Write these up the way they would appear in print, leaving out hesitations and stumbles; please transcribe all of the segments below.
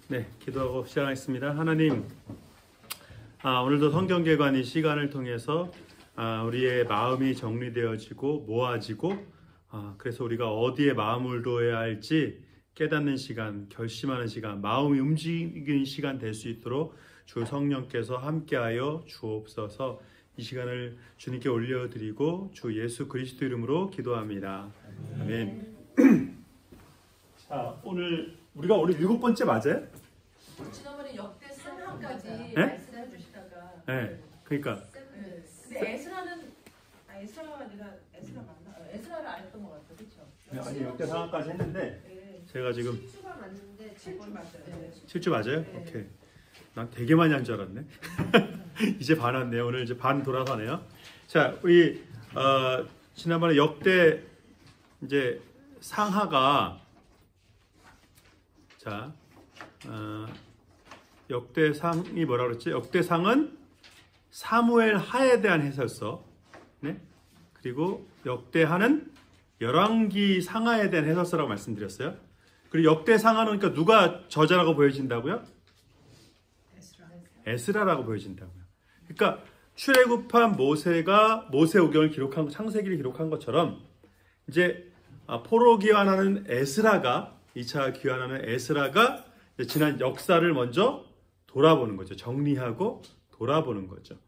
네, 기도하고 시작하겠습니다. 하나님, 오늘도 성경개관 이 시간을 통해서 우리의 마음이 정리되어지고 모아지고 그래서 우리가 어디에 마음을 둬야 할지 깨닫는 시간, 결심하는 시간, 마음이 움직이는 시간 될 수 있도록 주 성령께서 함께하여 주옵소서. 이 시간을 주님께 올려드리고 주 예수 그리스도 이름으로 기도합니다. 아멘. 자, 우리가 오늘 7번째 맞아요? 지난번에 역대 3화까지 네? 말씀해 주시다가 네, 그러니까 근데 에스라가 아니라 에스라 맞나? 에스라를 안 했던 것 같아, 그렇죠? 아니 역대 상황까지 했는데 네. 제가 지금 7주가 맞는데 7주 맞아요. 네. 7주 맞아요? 네. 오케이. 난 되게 많이 한 줄 알았네. 이제 반 왔네요. 오늘 이제 반 돌아가네요. 자, 우리 지난번에 역대 이제 상하가 역대상이 뭐라 그랬지? 역대상은 사무엘 하에 대한 해설서, 네? 그리고 역대하는 열왕기 상하에 대한 해설서라고 말씀드렸어요. 그리고 역대상하는 그러니까 누가 저자라고 보여진다고요? 에스라라고 보여진다고요. 그러니까 출애굽한 모세가 모세오경을 기록한 창세기를 기록한 것처럼 이제 포로 귀환하는 에스라가 2차 귀환하는 에스라가 지난 역사를 먼저 돌아보는 거죠. 정리하고 돌아보는 거죠.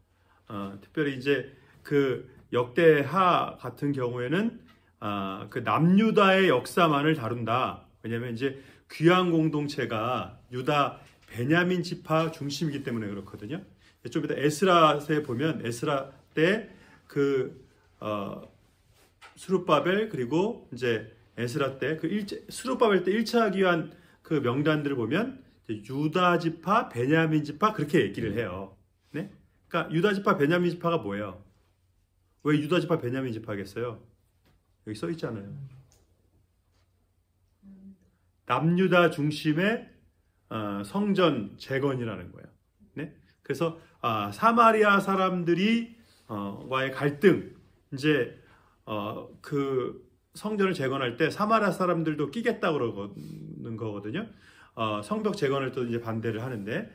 특별히 이제 그 역대하 같은 경우에는 그 남유다의 역사만을 다룬다. 왜냐하면 이제 귀환 공동체가 유다 베냐민 지파 중심이기 때문에 그렇거든요. 좀 이따 에스라에 보면 에스라 때 그 스룹바벨 그리고 이제 에스라 때 그 스룹바벨 때 1차 귀환 그 명단들을 보면 유다 지파, 베냐민 지파 그렇게 얘기를 해요. 네? 그러니까 유다 지파, 베냐민 지파가 뭐예요? 왜 유다 지파, 베냐민 지파겠어요? 여기 써 있잖아요. 남유다 중심의 성전 재건이라는 거예요. 네? 그래서 사마리아 사람들이 와의 갈등 이제 그 성전을 재건할 때 사마리아 사람들도 끼겠다고 그러는 거거든요. 성벽 재건을 또 이제 반대를 하는데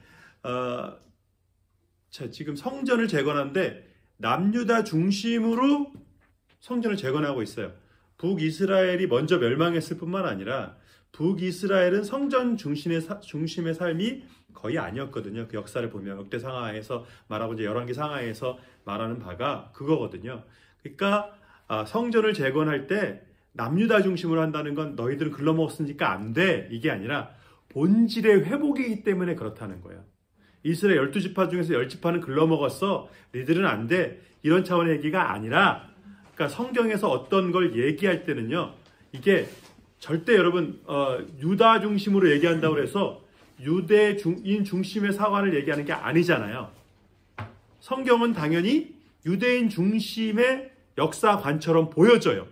자, 지금 성전을 재건하는데 남유다 중심으로 성전을 재건하고 있어요. 북이스라엘이 먼저 멸망했을 뿐만 아니라 북이스라엘은 성전 중심의 삶이 거의 아니었거든요. 그 역사를 보면 역대 상하에서 말하고 이제 열왕기 상하에서 말하는 바가 그거거든요. 그러니까 성전을 재건할 때 남유다 중심으로 한다는 건 너희들은 글러먹었으니까 안 돼. 이게 아니라 본질의 회복이기 때문에 그렇다는 거예요. 이스라엘 12지파 중에서 10지파는 글러먹었어. 너희들은 안 돼. 이런 차원의 얘기가 아니라 그러니까 성경에서 어떤 걸 얘기할 때는요. 이게 절대 여러분 유다 중심으로 얘기한다고 해서 유대인 중심의 사관을 얘기하는 게 아니잖아요. 성경은 당연히 유대인 중심의 역사관처럼 보여져요.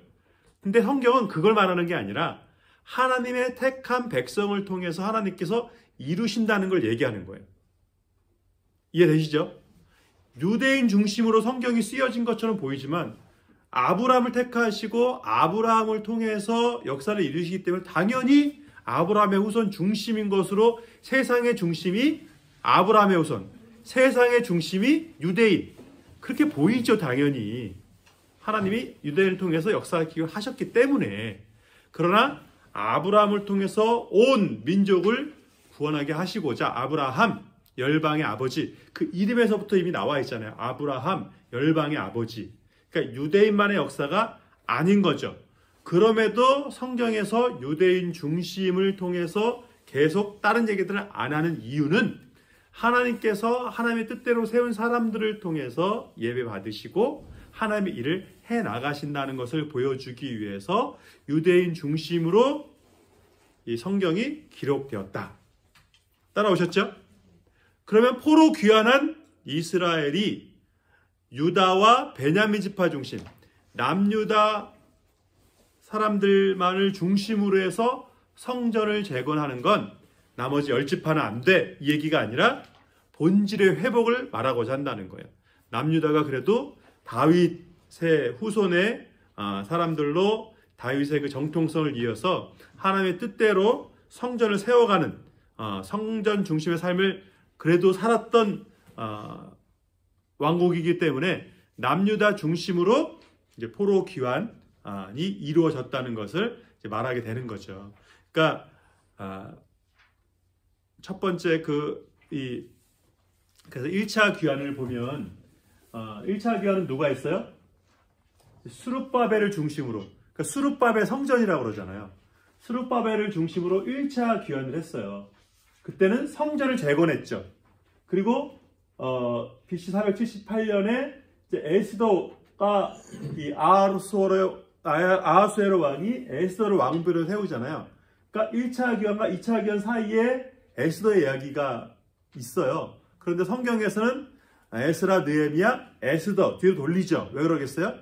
근데 성경은 그걸 말하는 게 아니라 하나님의 택한 백성을 통해서 하나님께서 이루신다는 걸 얘기하는 거예요. 이해되시죠? 유대인 중심으로 성경이 쓰여진 것처럼 보이지만 아브라함을 택하시고 아브라함을 통해서 역사를 이루시기 때문에 당연히 아브라함의 후손 중심인 것으로 세상의 중심이 아브라함의 후손, 세상의 중심이 유대인 그렇게 보이죠. 당연히 하나님이 유대인을 통해서 역사를 하셨기 때문에. 그러나 아브라함을 통해서 온 민족을 구원하게 하시고자 아브라함 열방의 아버지 그 이름에서부터 이미 나와 있잖아요. 아브라함 열방의 아버지. 그러니까 유대인만의 역사가 아닌 거죠. 그럼에도 성경에서 유대인 중심을 통해서 계속 다른 얘기들을 안 하는 이유는 하나님께서 하나님의 뜻대로 세운 사람들을 통해서 예배 받으시고 하나님의 일을 해 나가신다는 것을 보여주기 위해서 유대인 중심으로 이 성경이 기록되었다. 따라오셨죠? 그러면 포로 귀환한 이스라엘이 유다와 베냐민 지파 중심, 남유다 사람들만을 중심으로 해서 성전을 재건하는 건 나머지 10지파는 안 돼. 이 얘기가 아니라 본질의 회복을 말하고자 한다는 거예요. 남유다가 그래도 다윗의 후손의 사람들로 다윗의 그 정통성을 이어서 하나님의 뜻대로 성전을 세워가는 성전 중심의 삶을 그래도 살았던 왕국이기 때문에 남유다 중심으로 이제 포로 귀환이 이루어졌다는 것을 이제 말하게 되는 거죠. 그러니까 첫 번째 그래서 1차 귀환을 보면 1차 귀환은 누가 했어요? 스룹바벨을 중심으로, 그러니까 스룹바벨 성전이라고 그러잖아요. 스룹바벨을 중심으로 1차 귀환을 했어요. 그때는 성전을 재건했죠. 그리고 BC 478년에 이제 에스더가 이 아하수에로 왕이 에스더를 왕비로 세우잖아요. 그러니까 1차 귀환과 2차 귀환 사이에 에스더의 이야기가 있어요. 그런데 성경에서는 에스라, 느헤미야, 에스더 뒤로 돌리죠. 왜 그러겠어요?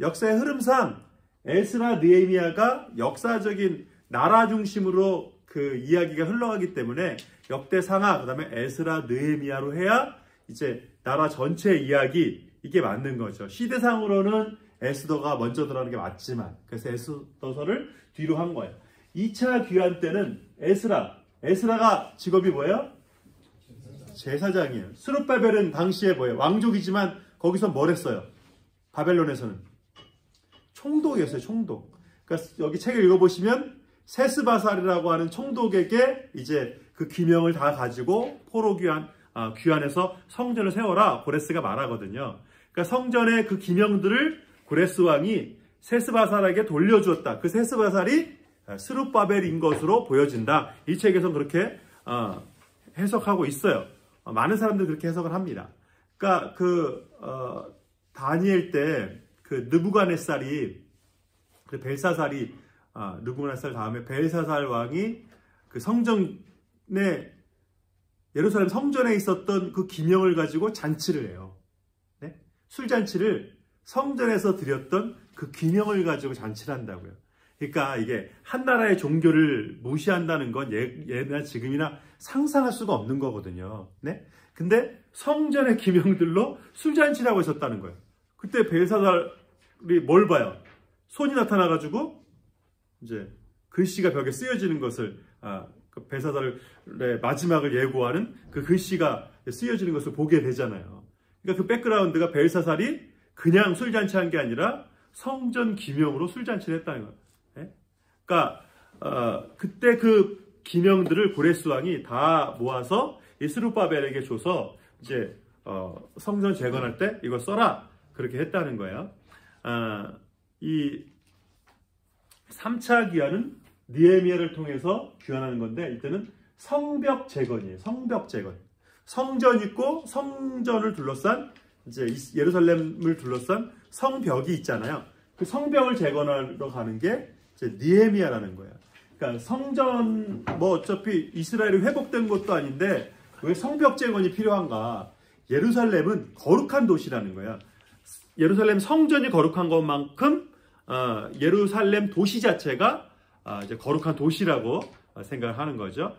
역사의 흐름상 에스라, 느헤미야가 역사적인 나라 중심으로 그 이야기가 흘러가기 때문에 역대상하, 그 다음에 에스라, 느헤미야로 해야 이제 나라 전체 이야기, 이게 맞는 거죠. 시대상으로는 에스더가 먼저 들어가는 게 맞지만, 그래서 에스더서를 뒤로 한 거예요. 2차 귀환 때는 에스라가 직업이 뭐예요? 제사장이에요. 스룹바벨은 당시에 뭐예요? 왕족이지만 거기서 뭘 했어요? 바벨론에서는 총독이었어요. 총독. 그러니까 여기 책을 읽어보시면 세스바살이라고 하는 총독에게 이제 그 기명을 다 가지고 포로 귀환해서 성전을 세워라 고레스가 말하거든요. 그러니까 성전의 그 기명들을 고레스 왕이 세스바살에게 돌려주었다. 그 세스바살이 스룹바벨인 것으로 보여진다. 이 책에서는 그렇게 해석하고 있어요. 많은 사람들이 그렇게 해석을 합니다. 그러니까 다니엘 때 그 느부갓네살이, 그 벨사살이, 느부갓네살 다음에 벨사살 왕이 그 예루살렘 성전에 있었던 그 기명을 가지고 잔치를 해요. 네? 술잔치를 성전에서 드렸던 그 기명을 가지고 잔치를 한다고요. 그러니까 이게 한 나라의 종교를 무시한다는 건 예나 지금이나 상상할 수가 없는 거거든요. 네? 근데 성전의 기명들로 술잔치라고 했었다는 거예요. 그때 벨사살이 뭘 봐요? 손이 나타나가지고 이제 글씨가 벽에 쓰여지는 것을, 그 벨사살의 마지막을 예고하는 그 글씨가 쓰여지는 것을 보게 되잖아요. 그러니까 그 백그라운드가 벨사살이 그냥 술잔치한 게 아니라 성전 기명으로 술잔치를 했다는 거예요. 네? 그러니까 그때 그 기명들을 고레스 왕이 다 모아서 이 스룹바벨에게 줘서 이제 성전 재건할 때 이거 써라, 그렇게 했다는 거예요. 이 3차 귀환은 느헤미야를 통해서 귀환하는 건데, 이때는 성벽 재건이에요. 성벽 재건. 성전 있고 성전을 둘러싼, 이제 예루살렘을 둘러싼 성벽이 있잖아요. 그 성벽을 재건하러 가는 게 이제 느헤미야라는 거예요. 그러니까 성전 어차피 이스라엘이 회복된 것도 아닌데 왜 성벽 재건이 필요한가? 예루살렘은 거룩한 도시라는 거야. 예루살렘 성전이 거룩한 것만큼 예루살렘 도시 자체가 이제 거룩한 도시라고 생각하는 거죠.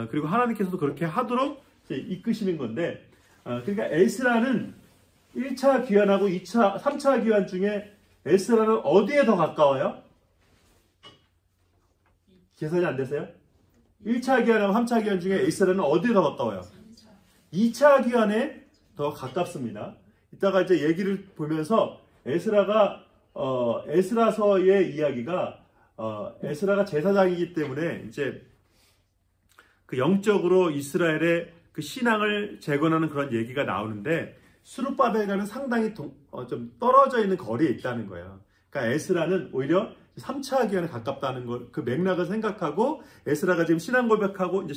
그리고 하나님께서도 그렇게 하도록 이끄시는 건데, 그러니까 에스라는 1차 귀환하고 3차 귀환 중에 에스라는 어디에 더 가까워요? 계산이 안 되세요? 1차 귀환하고 3차 귀환 중에 에스라는 어디에 더 가까워요? 2차 귀환에 더 가깝습니다. 이따가 이제 얘기를 보면서 에스라서의 이야기가 에스라가 제사장이기 때문에 이제 그 영적으로 이스라엘의 그 신앙을 재건하는 그런 얘기가 나오는데, 스룹바벨과는 상당히 좀 떨어져 있는 거리에 있다는 거예요. 그러니까 에스라는 오히려 3차 귀환에 가깝다는 걸, 그 맥락을 생각하고 에스라가 지금 신앙 고백하고 이제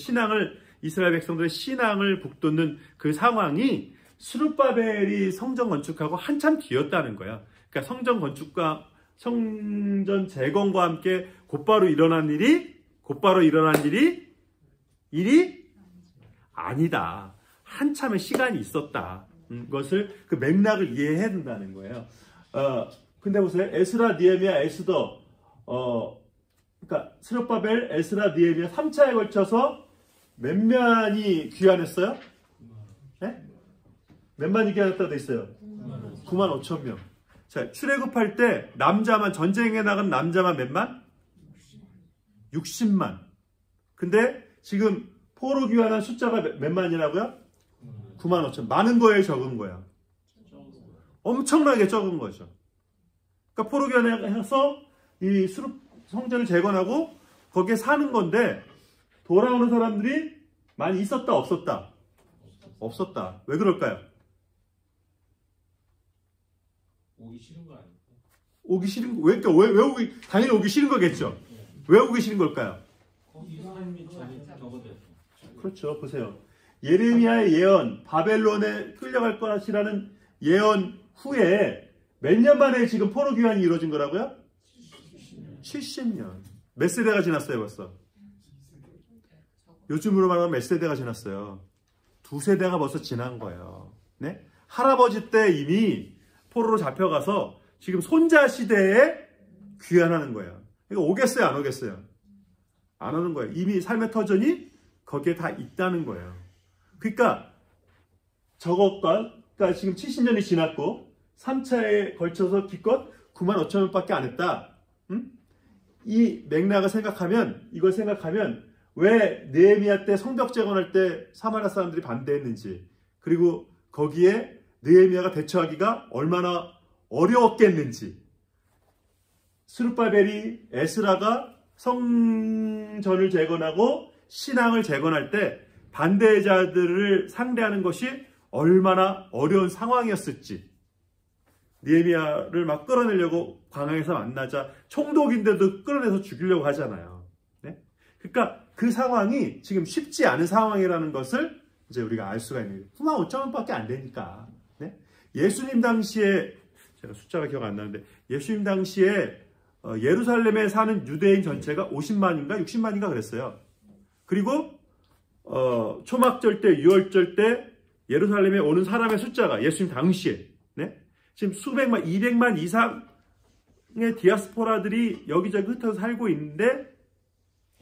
이스라엘 백성들의 신앙을 북돋는 그 상황이 스룹바벨이 성전 건축하고 한참 뒤였다는 거야. 그러니까 성전 건축과 성전 재건과 함께 곧바로 일어난 일이 아니다. 한참의 시간이 있었다. 것을, 그 맥락을 이해해야 된다는 거예요. 근데 보세요. 에스라, 느헤미야, 에스더, 그러니까 스룹바벨, 에스라, 느헤미야 3차에 걸쳐서 몇 만이 귀환했어요? 네? 몇 만이 귀환했다고 돼 있어요? 9만 5천 명. 자, 출애굽할 때 전쟁에 나간 남자만 몇 만? 60만. 근데 지금 포로 귀환한 숫자가 몇 만이라고요? 9만 5천. 많은 거예요, 적은 거예요? 엄청나게 적은 거죠. 그러니까 포로 귀환해서 이 성전을 재건하고 거기에 사는 건데 돌아오는 사람들이 많이 있었다, 없었다? 없었다. 왜 그럴까요? 오기 싫은 거 아닐까? 오기 싫은 거, 왜 오기, 당연히 오기 싫은 거겠죠? 왜 오기 싫은 걸까요? 거기 삶이 적어졌어. 그렇죠. 보세요. 예레미야의 예언, 바벨론에 끌려갈 것이라는 예언 후에 몇 년 만에 지금 포로 귀환이 이루어진 거라고요? 70년. 몇 세대가 지났어요, 벌써? 요즘으로 말하면 몇 세대가 지났어요? 2세대가 벌써 지난 거예요. 네? 할아버지 때 이미 포로로 잡혀가서 지금 손자 시대에 귀환하는 거예요. 이거 오겠어요, 안 오겠어요? 안 오는 거예요. 이미 삶의 터전이 거기에 다 있다는 거예요. 그러니까 그러니까 지금 70년이 지났고 3차에 걸쳐서 기껏 9만 5천 원밖에 안 했다. 이 맥락을 이걸 생각하면 왜 느헤미야 때 성벽 재건할 때 사마리아 사람들이 반대했는지, 그리고 거기에 느헤미야가 대처하기가 얼마나 어려웠겠는지, 스룹바벨이 에스라가 성전을 재건하고 신앙을 재건할 때 반대자들을 상대하는 것이 얼마나 어려운 상황이었을지, 느헤미야를 막 끌어내려고 광야에서 만나자 총독인데도 끌어내서 죽이려고 하잖아요. 네? 그러니까 그 상황이 지금 쉽지 않은 상황이라는 것을 이제 우리가 알 수가 있는 거예요. 9만 5천 원밖에 안 되니까. 네? 예수님 당시에, 제가 숫자가 기억 안 나는데, 예수님 당시에 예루살렘에 사는 유대인 전체가 50만인가 60만인가 그랬어요. 그리고 초막절 때, 유월절 때 예루살렘에 오는 사람의 숫자가 예수님 당시에, 네? 지금 수백만, 200만 이상의 디아스포라들이 여기저기 흩어져 살고 있는데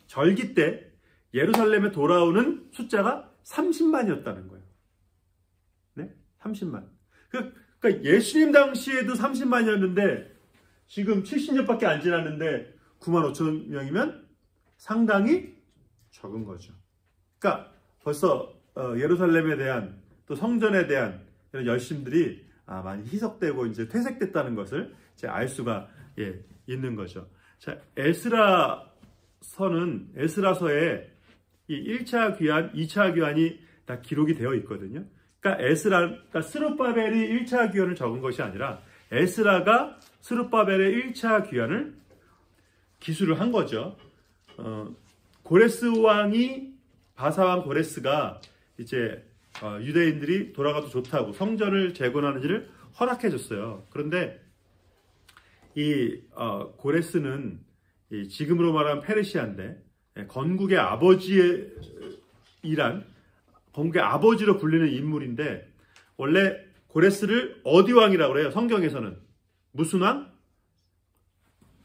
절기 때 예루살렘에 돌아오는 숫자가 30만이었다는 거예요. 네? 30만. 그러니까 예수님 당시에도 30만이었는데 지금 70년밖에 안 지났는데 9만 5천 명이면 상당히 적은 거죠. 그러니까 벌써 예루살렘에 대한 또 성전에 대한 이런 열심들이 많이 희석되고 이제 퇴색됐다는 것을 이제 알 수가 있는 거죠. 자, 에스라서에 이 1차 귀환, 2차 귀환이 다 기록이 되어 있거든요. 그러니까 스룹바벨이 1차 귀환을 적은 것이 아니라 에스라가 스룹바벨의 1차 귀환을 기술을 한 거죠. 고레스 왕이, 바사왕 고레스가 이제 유대인들이 돌아가도 좋다고 성전을 재건하는 일을 허락해 줬어요. 그런데 이 고레스는 지금으로 말하면 페르시아인데 건국의 아버지로 불리는 인물인데, 원래 고레스를 어디 왕이라고 그래요? 성경에서는 무슨 왕?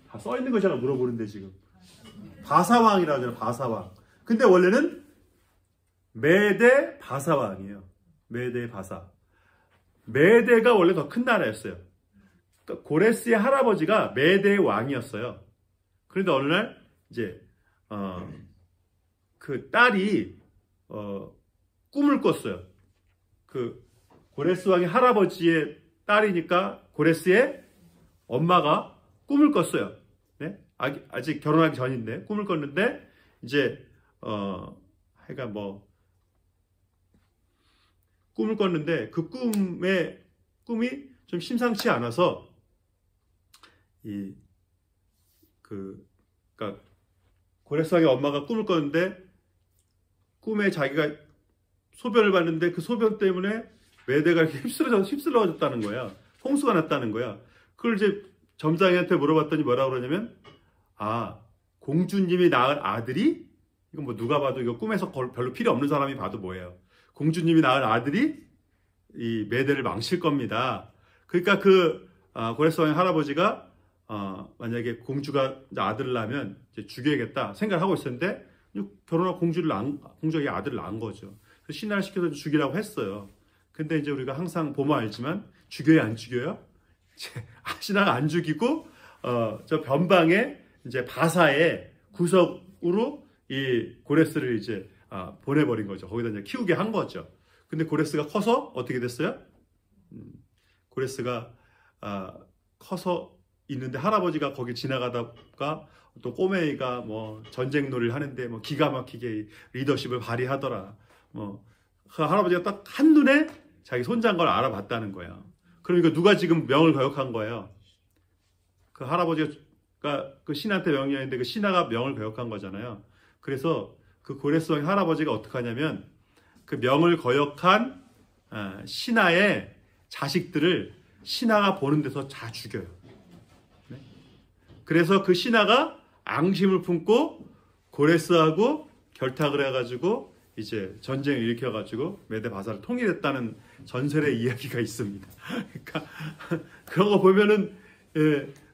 다 써 있는 거잖아. 물어보는데 지금 바사왕이라고 하잖아. 바사왕. 근데 원래는 메대 바사왕이에요. 메대 바사. 메대가 원래 더 큰 나라였어요. 그러니까 고레스의 할아버지가 메대의 왕이었어요. 그런데 어느 날 이제 그 딸이 꿈을 꿨어요. 그 고레스 왕의 할아버지의 딸이니까 고레스의 엄마가 꿈을 꿨어요. 네? 아직 결혼하기 전인데 꿈을 꿨는데 이제 하여간 꿈을 꿨는데 그 꿈이 좀 심상치 않아서 그러니까 고레스 왕의 엄마가 꿈을 꿨는데 꿈에 자기가 소변을 봤는데 그 소변 때문에 메대가 이렇게 휩쓸러졌다는 거야. 홍수가 났다는 거야. 그걸 이제 점장한테 물어봤더니 뭐라고 그러냐면, 공주님이 낳은 아들이, 이건 누가 봐도 이거 꿈에서 별로 필요 없는 사람이 봐도 뭐예요. 공주님이 낳은 아들이 이 메대를 망칠 겁니다. 그러니까 고레스 왕의 할아버지가 만약에 공주가 아들을 낳으면 이제 죽여야겠다 생각을 하고 있었는데 결혼하고 공주가 아들을 낳은 거죠. 그래서 신하를 시켜서 죽이라고 했어요. 근데 이제 우리가 항상 보면 알지만 죽여요, 안 죽여요? 신하가 안 죽이고 저 변방에 이제 바사의 구석으로 이 고레스를 이제 보내버린 거죠. 거기다 이제 키우게 한 거죠. 근데 고레스가 커서 어떻게 됐어요? 고레스가 커서 있는데 할아버지가 거기 지나가다가 또 꼬맹이가 뭐 전쟁놀이를 하는데 뭐 기가 막히게 리더십을 발휘하더라. 뭐 그 할아버지가 딱 한눈에 자기 손자인 걸 알아봤다는 거예요. 그러니까 누가 지금 명을 거역한 거예요? 그 할아버지가 그 신한테 명령했는데 그 신하가 명을 거역한 거잖아요. 그래서 그 고레스 왕의 할아버지가 어떻게 하냐면 그 명을 거역한 신하의 자식들을 신하가 보는 데서 다 죽여요. 네? 그래서 그 신하가 앙심을 품고 고레스하고 결탁을 해가지고 이제 전쟁을 일으켜가지고 메데바사를 통일했다는 전설의 이야기가 있습니다. 그러니까 그런 거 보면은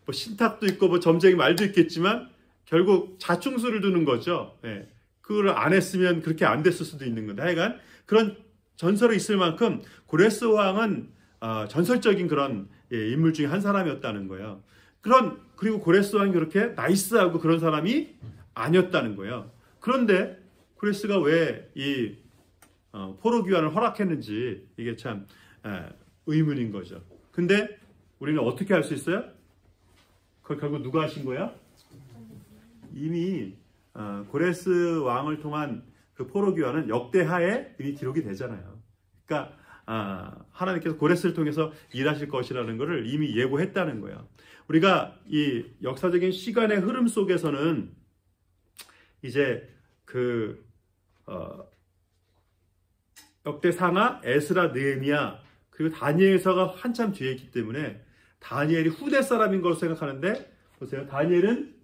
뭐 신탁도 있고 뭐 점쟁이 말도 있겠지만 결국 자충수를 두는 거죠. 그걸 안 했으면 그렇게 안 됐을 수도 있는 건데 하여간 그런 전설이 있을 만큼 고레스 왕은 전설적인 그런 인물 중에 한 사람이었다는 거예요. 그리고 고레스 왕이 그렇게 나이스하고 그런 사람이 아니었다는 거예요. 그런데 고레스가 왜 이 포로 귀환을 허락했는지 이게 참 의문인 거죠. 근데 우리는 어떻게 할 수 있어요? 그걸 결국 누가 하신 거야? 이미 고레스 왕을 통한 그 포로 귀환은 역대하에 이미 기록이 되잖아요. 그러니까 하나님께서 고레스를 통해서 일하실 것이라는 것을 이미 예고했다는 거예요. 우리가 이 역사적인 시간의 흐름 속에서는 이제 역대상하, 에스라, 느헤미야 그리고 다니엘서가 한참 뒤에 있기 때문에 다니엘이 후대 사람인 걸로 생각하는데 보세요. 다니엘은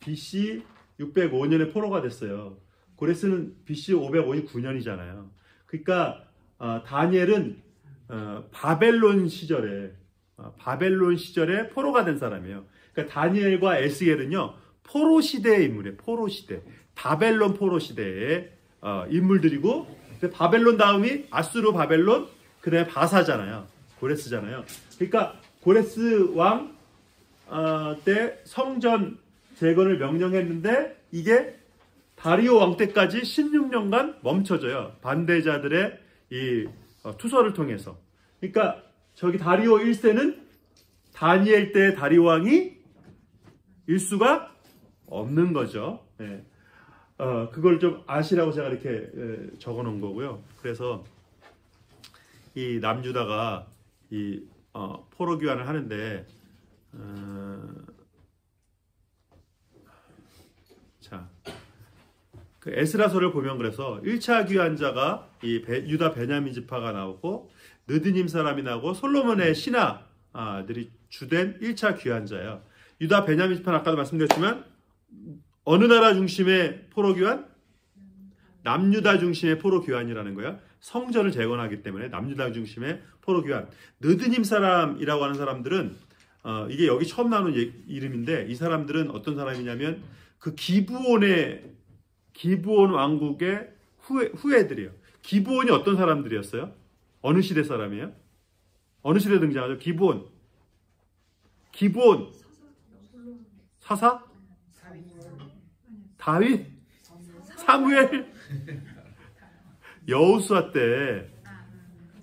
BC 605년에 포로가 됐어요. 고레스는 BC 559년이잖아요. 그러니까 다니엘은 바벨론 시절에 포로가 된 사람이에요. 그러니까 다니엘과 에스겔은요 포로 시대의 인물이에요. 포로 시대, 바벨론 포로 시대의 인물들이고 바벨론 다음이 아수르 바벨론, 그 다음에 바사잖아요. 고레스잖아요. 그러니까 고레스 왕 때 성전 재건을 명령했는데 이게 다리오 왕 때까지 16년간 멈춰져요. 반대자들의 이 투서를 통해서. 그러니까 저기 다리오 1세는 다니엘 때 다리오 왕이 일수가 없는 거죠. 예. 그걸 좀 아시라고 제가 이렇게 적어 놓은 거고요. 그래서 이 남유다가 이 포로 귀환을 하는데 그 에스라서를 보면 그래서 1차 귀환자가 이 유다 베냐민 지파가 나오고 느드님 사람이 나오고 솔로몬의 신하들이 주된 1차 귀환자예요. 유다 베냐민 지파는 아까도 말씀드렸지만 어느 나라 중심의 포로 귀환? 남유다 중심의 포로 귀환이라는 거야. 성전을 재건하기 때문에 남유다 중심의 포로 귀환. 느드님 사람이라고 하는 사람들은 이게 여기 처음 나오는 이름인데 이 사람들은 어떤 사람이냐면 그 기브온 왕국의 후예들이에요. 기브온이 어떤 사람들이었어요? 어느 시대 사람이에요? 어느 시대에 등장하죠? 기브온. 사사? 다윗? 사무엘? 여호수아 때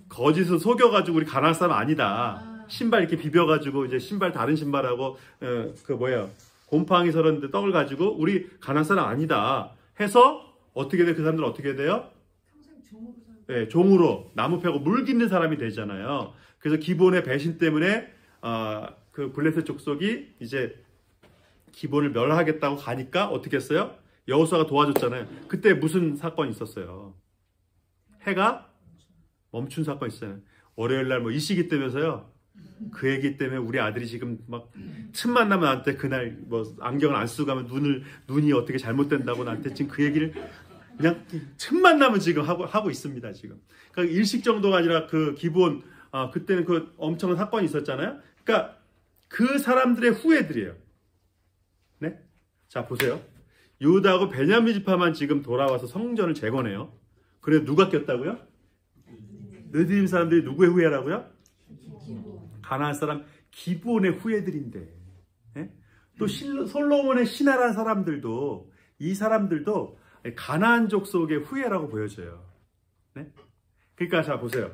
거짓을 속여가지고 우리 가나안 사람 아니다. 신발 이렇게 비벼가지고 이제 신발 다른 신발하고 곰팡이 서렸는데 떡을 가지고 우리 가나안 사람 아니다 해서 어떻게 돼? 그 사람들은 어떻게 돼요? 네, 종으로 나무 패고 물 깃는 사람이 되잖아요. 그래서 기본의 배신 때문에 그 블레셋 족속이 이제 기본을 멸하겠다고 가니까 어떻게 했어요? 여호수아가 도와줬잖아요. 그때 무슨 사건이 있었어요? 해가 멈춘 사건이 있었잖아요. 월요일날 이 시기 때면서요. 그 얘기 때문에 우리 아들이 지금 막 틈만 나면 나한테 그날 안경을 안 쓰고 가면 눈이 어떻게 잘못된다고 나한테 지금 그 얘기를 그냥 틈만 나면 지금 하고 있습니다. 지금. 그러니까 일식 정도가 아니라 그 기본 그때는 그 엄청난 사건이 있었잖아요. 그러니까 그 사람들의 후예들이에요. 네? 자 보세요. 유다하고 베냐민 지파만 지금 돌아와서 성전을 재건해요. 그래서 누가 꼈다고요? 느드님 사람들이 누구의 후예라고요? 가나안 사람 기브온의 후예들인데. 네? 또 솔로몬의 신하라는 사람들도 이 사람들도 가나안 족속의 후예라고 보여져요. 네? 그러니까 자 보세요.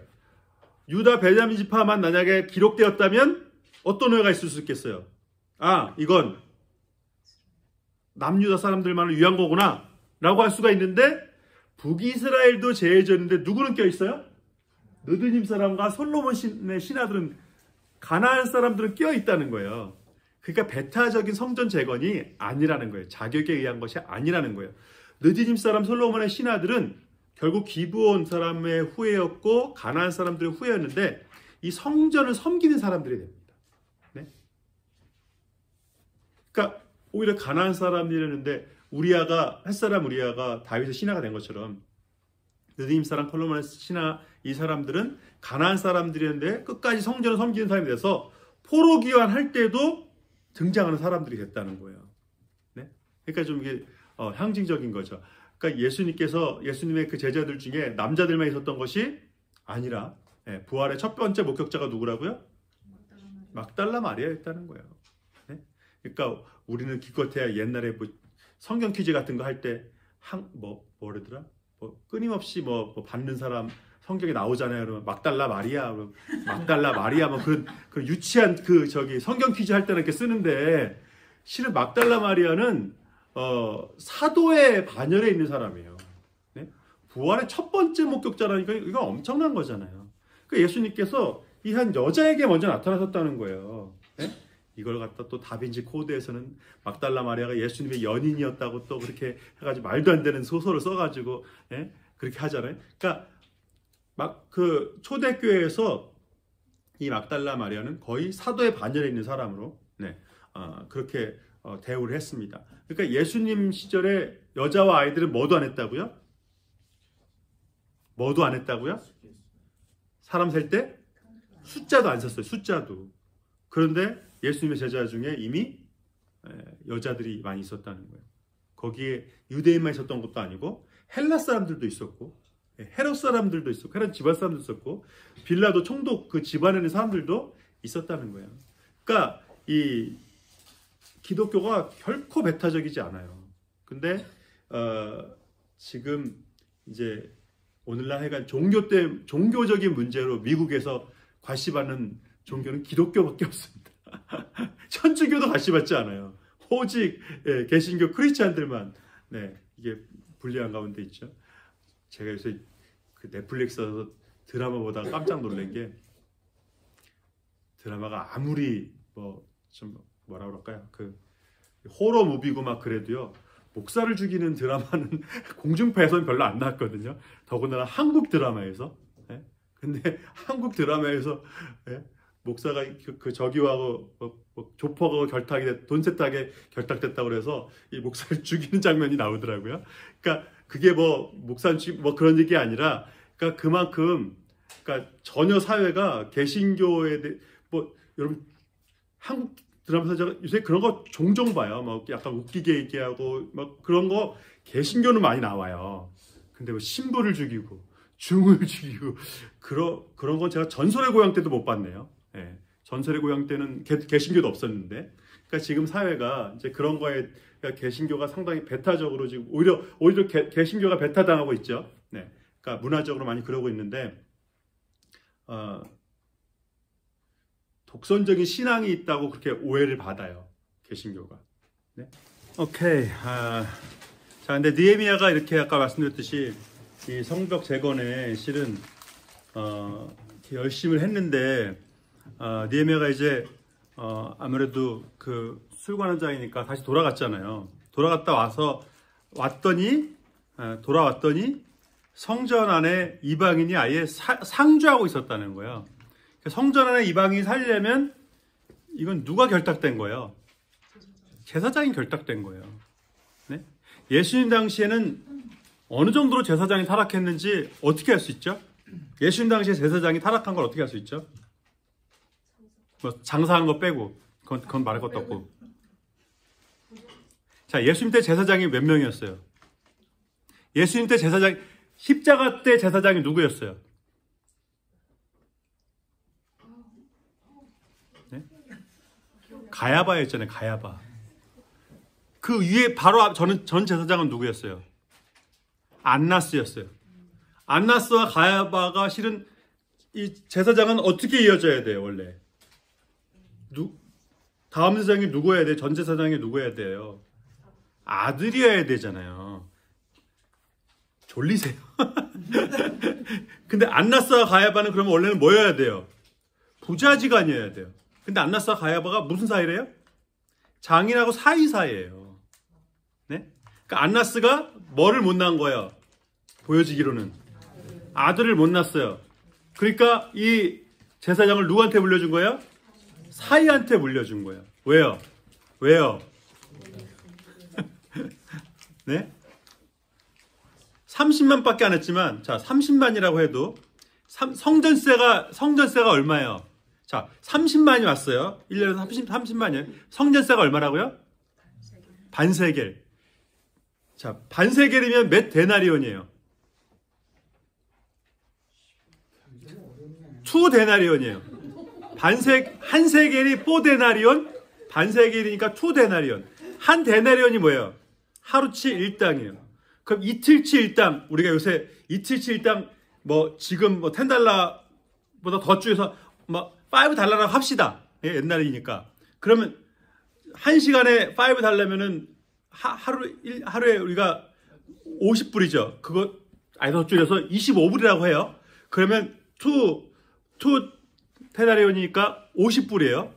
유다 베냐민 지파만 만약에 기록되었다면 어떤 오해가 있을 수 있겠어요? 아, 이건 남유다 사람들만을 위한 거구나 라고 할 수가 있는데 북이스라엘도 제해졌는데 누구는 껴있어요? 느드님 사람과 솔로몬의 신하들은 가나안 사람들은 껴있다는 거예요. 그러니까 배타적인 성전 재건이 아니라는 거예요. 자격에 의한 것이 아니라는 거예요. 느드님 사람 솔로몬의 신하들은 결국 기브온 사람의 후예였고 가나안 사람들의 후예였는데 이 성전을 섬기는 사람들이 됩니다. 네? 그러니까 오히려 가나안 사람이라는데 햇사람 우리아가 다윗의 신하가 된 것처럼 느드님 사람 솔로몬의 신하 이 사람들은 가나안 사람들이었는데 끝까지 성전을 섬기는 사람이 돼서 포로 귀환할 때도 등장하는 사람들이 됐다는 거예요. 네? 그러니까 좀 이게 상징적인 거죠. 그러니까 예수님의 그 제자들 중에 남자들만 있었던 것이 아니라 부활의 첫 번째 목격자가 누구라고요? 막달라 마리아였다는 거예요. 네? 그러니까 우리는 기껏해야 옛날에 뭐 성경 퀴즈 같은 거 할 때 뭐라더라? 끊임없이 받는 사람 성경에 나오잖아요. 그러면 막달라 마리아 뭐 그런 유치한 성경 퀴즈 할 때는 이렇게 쓰는데 실은 막달라 마리아는 사도의 반열에 있는 사람이에요. 네? 부활의 첫 번째 목격자라니까 이거 엄청난 거잖아요. 그러니까 예수님께서 이 한 여자에게 먼저 나타나셨다는 거예요. 네? 이걸 갖다 또 다빈치 코드에서는 막달라 마리아가 예수님의 연인이었다고 또 그렇게 해가지고 말도 안 되는 소설을 써가지고 그렇게 하잖아요. 그러니까 초대교회에서 이 막달라 마리아는 거의 사도의 반열에 있는 사람으로 그렇게 대우를 했습니다. 그러니까 예수님 시절에 여자와 아이들은 뭐도 안 했다고요? 뭐도 안 했다고요? 사람 셀 때 숫자도 안 셌어요. 숫자도. 그런데 예수님의 제자 중에 이미 여자들이 많이 있었다는 거예요. 거기에 유대인만 있었던 것도 아니고 헬라 사람들도 있었고 헤롯 사람들도 있었고 헤롯 집안 사람도 있었고 빌라도 총독 그 집안에 있는 사람들도 있었다는 거예요. 그러니까 이 기독교가 결코 배타적이지 않아요. 근데 지금 이제 오늘날 하여간 종교적인 문제로 미국에서 과시받는 종교는 기독교밖에 없습니다. 천주교도 과시받지 않아요. 오직 개신교 크리스찬들만 이게 불리한 가운데 있죠. 제가 요새 그 넷플릭스에서 드라마 보다가 깜짝 놀란 게 드라마가 아무리 좀 뭐라 그럴까요? 그 호러 무비고 막 그래도요. 목사를 죽이는 드라마는 공중파에서는 별로 안 나왔거든요. 더군다나 한국 드라마에서. 근데 한국 드라마에서 목사가 그 저기하고 조폭하고 돈 세탁에 결탁됐다고 그래서 이 목사를 죽이는 장면이 나오더라고요. 그러니까 그게 목사 그런 얘기 아니라 그러니까 그만큼 그러니까 전혀 사회가 개신교에 대해 여러분 한국 드라마에서 제가 요새 그런 거 종종 봐요. 약간 웃기게 얘기하고 그런 거 개신교는 많이 나와요. 근데 신부를 죽이고 중을 죽이고 그런 건 제가 전설의 고향 때도 못 봤네요. 전설의 고향 때는 개신교도 없었는데, 그러니까 지금 사회가 이제 그런 거에 그러니까 개신교가 상당히 배타적으로 지금 오히려 개신교가 배타당하고 있죠. 그러니까 문화적으로 많이 그러고 있는데 독선적인 신앙이 있다고 그렇게 오해를 받아요. 개신교가. 오케이. 자, 근데 느헤미야가 이렇게 아까 말씀드렸듯이 이 성벽 재건에 실은 열심을 했는데 느헤미야가 이제 아무래도 그 술관원장이니까 다시 돌아갔잖아요. 돌아왔더니 성전 안에 이방인이 아예 상주하고 있었다는 거예요. 성전 안에 이방인이 살려면 이건 누가 결탁된 거예요? 제사장이 결탁된 거예요. 네? 예수님 당시에는 어느 정도로 제사장이 타락했는지 어떻게 할 수 있죠? 예수님 당시에 제사장이 타락한 걸 어떻게 할 수 있죠? 장사하는 거 빼고 그건 말할 것도 없고. 자, 예수님 때 제사장이 몇 명이었어요? 예수님 때 십자가 때 제사장이 누구였어요? 네? 가야바였잖아요. 가야바. 그 위에 바로 전 제사장은 누구였어요? 안나스였어요. 안나스와 가야바가 실은 이 제사장은 어떻게 이어져야 돼요, 원래? 다음 제사장이 누구여야 돼요? 전 제사장이 누구여야 돼요? 아들이어야 되잖아요. 졸리세요. 근데 안나스와 가야바는 그러면 원래는 뭐여야 돼요? 부자지간이어야 돼요. 근데 안나스와 가야바가 무슨 사이래요? 장인하고 사이사이예요. 네? 그러니까 안나스가 뭐를 못 낳은 거예요? 보여지기로는 아들을 못 낳았어요. 그러니까 이 제사장을 누구한테 물려준 거예요? 사이한테 물려준 거예요. 왜요? 왜요? 네? 30만밖에 안 했지만, 자, 30만이라고 해도 성전세가 얼마예요? 자, 30만이 왔어요. 1년에 30만이에요. 성전세가 얼마라고요? 반세겔. 자, 반세겔이면 몇 데나리온이에요? 2데나리온이에요. 한 세겔이 4데나리온, 반세겔이니까 2데나리온. 한 데나리온이 뭐예요? 하루치 일당이에요. 그럼 이틀치 일당, 우리가 요새 이틀치 일당 뭐 지금 뭐 $10보다 더 줄여서 뭐 $5라고 합시다. 예, 옛날이니까. 그러면 한 시간에 $5면은 하루에 우리가 50불이죠. 그거 더 줄여서 25불이라고 해요. 그러면 2 데나리온이니까 50불이에요.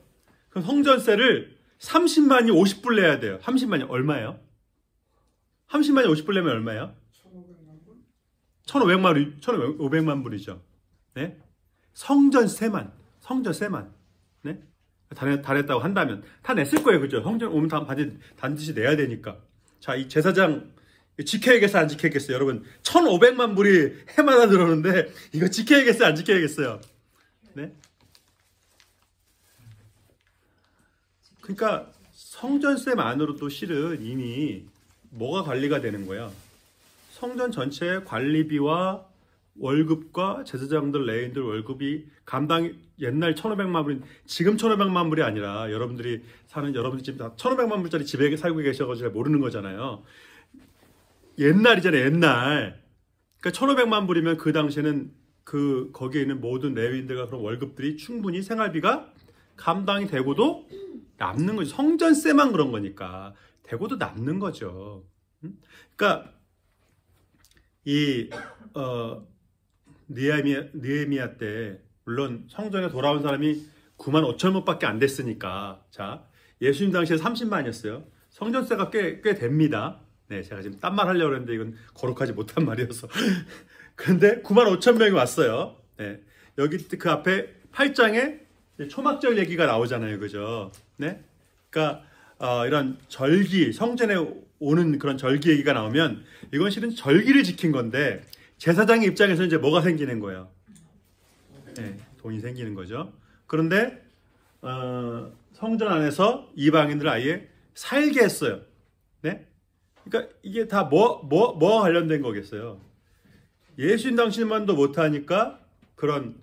그럼 성전세를 30만이 50불 내야 돼요. 30만이 얼마예요? 30만이 50불 내면 얼마예요? 1,500만 불이죠. 네? 성전세만. 네? 다 냈다고 한다면. 다 냈을 거예요. 그죠? 성전 오면 반드시 내야 되니까. 자, 이 제사장 지켜야겠어, 안 지켜야겠어요? 여러분, 1,500만 불이 해마다 들어오는데, 이거 지켜야겠어요, 안 지켜야겠어요? 네? 그러니까 성전세만으로도 실은 이미 뭐가 관리가 되는 거야? 성전 전체의 관리비와 월급과 제사장들, 레위인들 월급이 옛날 1,500만 불이 지금 1,500만 불이 아니라 여러분들이 지금 다 1,500만 불짜리 집에 살고 계셔가지고 잘 모르는 거잖아요. 옛날이잖아요, 옛날. 그러니까 1,500만 불이면 그 당시에는 거기에 있는 모든 레위인들과 그런 월급들이 충분히 생활비가 감당이 되고도 남는 거죠. 성전세만 그런 거니까 되고도 남는 거죠. 그러니까 이 느헤미야 때 물론 성전에 돌아온 사람이 95,000명밖에 안 됐으니까, 자, 예수님 당시에 30만이었어요. 성전세가 꽤 됩니다. 네, 제가 지금 딴 말 하려고 했는데 이건 거룩하지 못한 말이어서. 그런데 95,000명이 왔어요. 네, 여기 그 앞에 8장에 초막절 얘기가 나오잖아요, 그죠? 네, 그러니까 이런 절기, 성전에 오는 그런 절기 얘기가 나오면 이건 실은 절기를 지킨 건데 제사장의 입장에서 이제 뭐가 생기는 거예요? 네, 돈이 생기는 거죠. 그런데 성전 안에서 이방인들 아예 살게 했어요. 네, 그러니까 이게 다 뭐와 관련된 거겠어요? 예수님 당신만도 못하니까 그런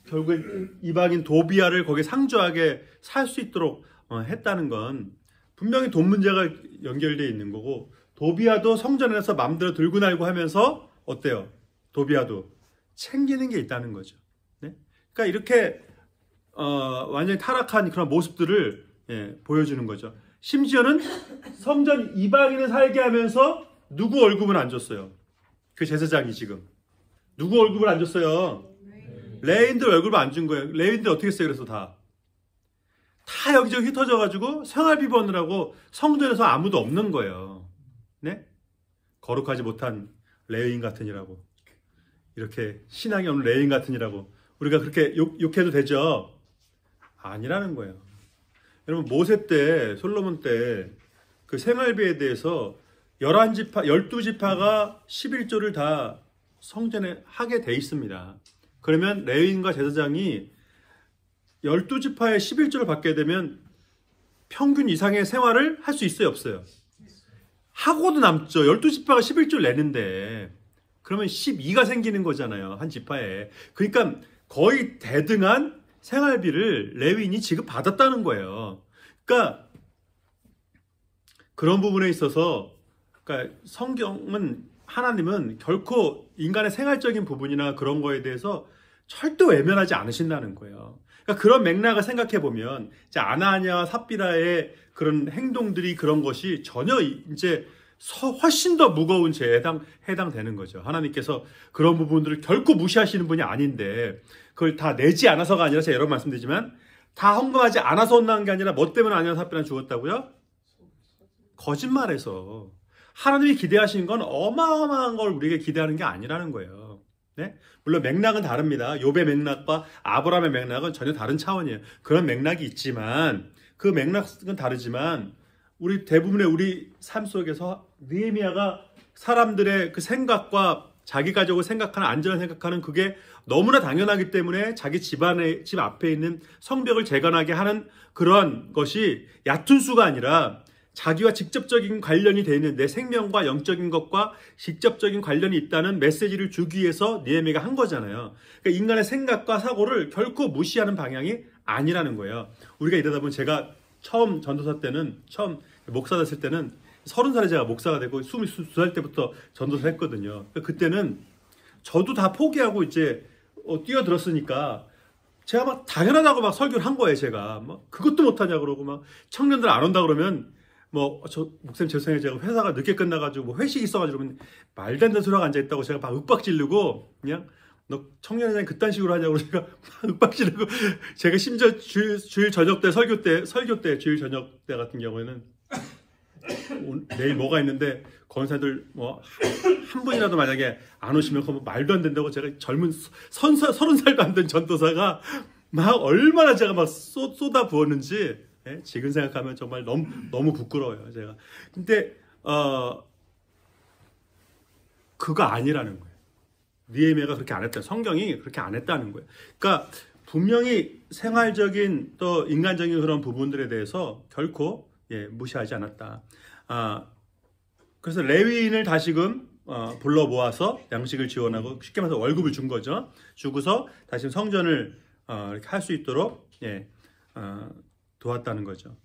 결국엔 이방인 도비아를 거기에 상주하게 살 수 있도록 했다는 건 분명히 돈 문제가 연결되어 있는 거고, 도비아도 성전에서 마음대로 들고 날고 하면서 어때요? 도비아도 챙기는 게 있다는 거죠. 네? 그러니까 이렇게 완전히 타락한 그런 모습들을 보여주는 거죠. 심지어는 성전 이방인을 살게 하면서 누구 월급은 안 줬어요? 그 제사장이 지금 누구 월급을 안 줬어요? 레위인들 월급을 안 준 거예요. 레위인들 어떻게 했어요? 그래서 다 여기저기 흩어져가지고 생활비 버느라고 성전에서 아무도 없는 거예요. 네? 거룩하지 못한 레위인 같으니라고, 이렇게 신앙이 없는 레위인 같으니라고 우리가 그렇게 욕해도 되죠? 아니라는 거예요. 여러분, 모세 때, 솔로몬 때 그 생활비에 대해서 12지파가 11조를 다 성전에 하게 돼 있습니다. 그러면 레위인과 제사장이 12지파의 11조를 받게 되면 평균 이상의 생활을 할 수 있어요, 없어요? 하고도 남죠. 12지파가 11조를 내는데 그러면 12가 생기는 거잖아요, 한 지파에. 그러니까 거의 대등한 생활비를 레위인이 지급받았다는 거예요. 그러니까 그런 부분에 있어서, 그러니까 성경은 하나님은 결코 인간의 생활적인 부분이나 그런 거에 대해서 절대 외면하지 않으신다는 거예요. 그러니까 그런 맥락을 생각해 보면 이제 아나니아와 삽비라의 그런 행동들이 그런 것이 전혀 이제 훨씬 더 무거운 죄에 해당되는 거죠. 하나님께서 그런 부분들을 결코 무시하시는 분이 아닌데 그걸 다 내지 않아서가 아니라 제가 여러 번 말씀드리지만 다 헌금하지 않아서 혼난 게 아니라 뭐 때문에 아니라 삽비라는 죽었다고요? 거짓말해서. 하나님이 기대하시는 건 어마어마한 걸 우리에게 기대하는 게 아니라는 거예요. 네? 물론 맥락은 다릅니다. 욥의 맥락과 아브라함의 맥락은 전혀 다른 차원이에요. 그런 맥락이 있지만 그 맥락은 다르지만 우리 대부분의 우리 삶 속에서 느헤미야가 사람들의 그 생각과 자기 가족을 생각하는 안전을 생각하는 그게 너무나 당연하기 때문에 자기 집 앞에 있는 성벽을 재건하게 하는 그런 것이 얕은 수가 아니라 자기와 직접적인 관련이 되어 있는 내 생명과 영적인 것과 직접적인 관련이 있다는 메시지를 주기 위해서 느헤미야가 한 거잖아요. 그러니까 인간의 생각과 사고를 결코 무시하는 방향이 아니라는 거예요. 우리가 이러다 보면 제가 처음 전도사 때는 처음 목사 됐을 때는 30살에 제가 목사가 되고 22살 때부터 전도사를 했거든요. 그때는 저도 다 포기하고 이제 뛰어들었으니까 제가 막 당연하다고 막 설교를 한 거예요. 제가 막 그것도 못하냐 그러고 막 청년들 안 온다 그러면 저 목사님 죄송해요. 제가 회사가 늦게 끝나가지고 뭐 회식이 있어가지고 그러면 말도 안 되는 소리가 앉아있다고 제가 막 윽박지르고 그냥 너 청년회장이 그딴 식으로 하냐고 제가 막 윽박지르고 제가 심지어 주일 저녁 때 설교 때 주일 저녁 때 같은 경우에는 내일 뭐가 있는데 권사들 뭐 한 분이라도 만약에 안 오시면 그러면 말도 안 된다고 제가 젊은 30살도 안 된 전도사가 막 얼마나 제가 막 쏟아 부었는지 지금 생각하면 정말 너무 부끄러워요, 제가. 근데 그거 아니라는 거예요. 느헤미야가 그렇게 안 했다. 성경이 그렇게 안 했다는 거예요. 그러니까 분명히 생활적인 또 인간적인 그런 부분들에 대해서 결코 무시하지 않았다. 그래서 레위인을 다시금 불러 모아서 양식을 지원하고 쉽게 말해서 월급을 준 거죠. 주고서 다시 성전을 이렇게 할 수 있도록 도왔다는 거죠.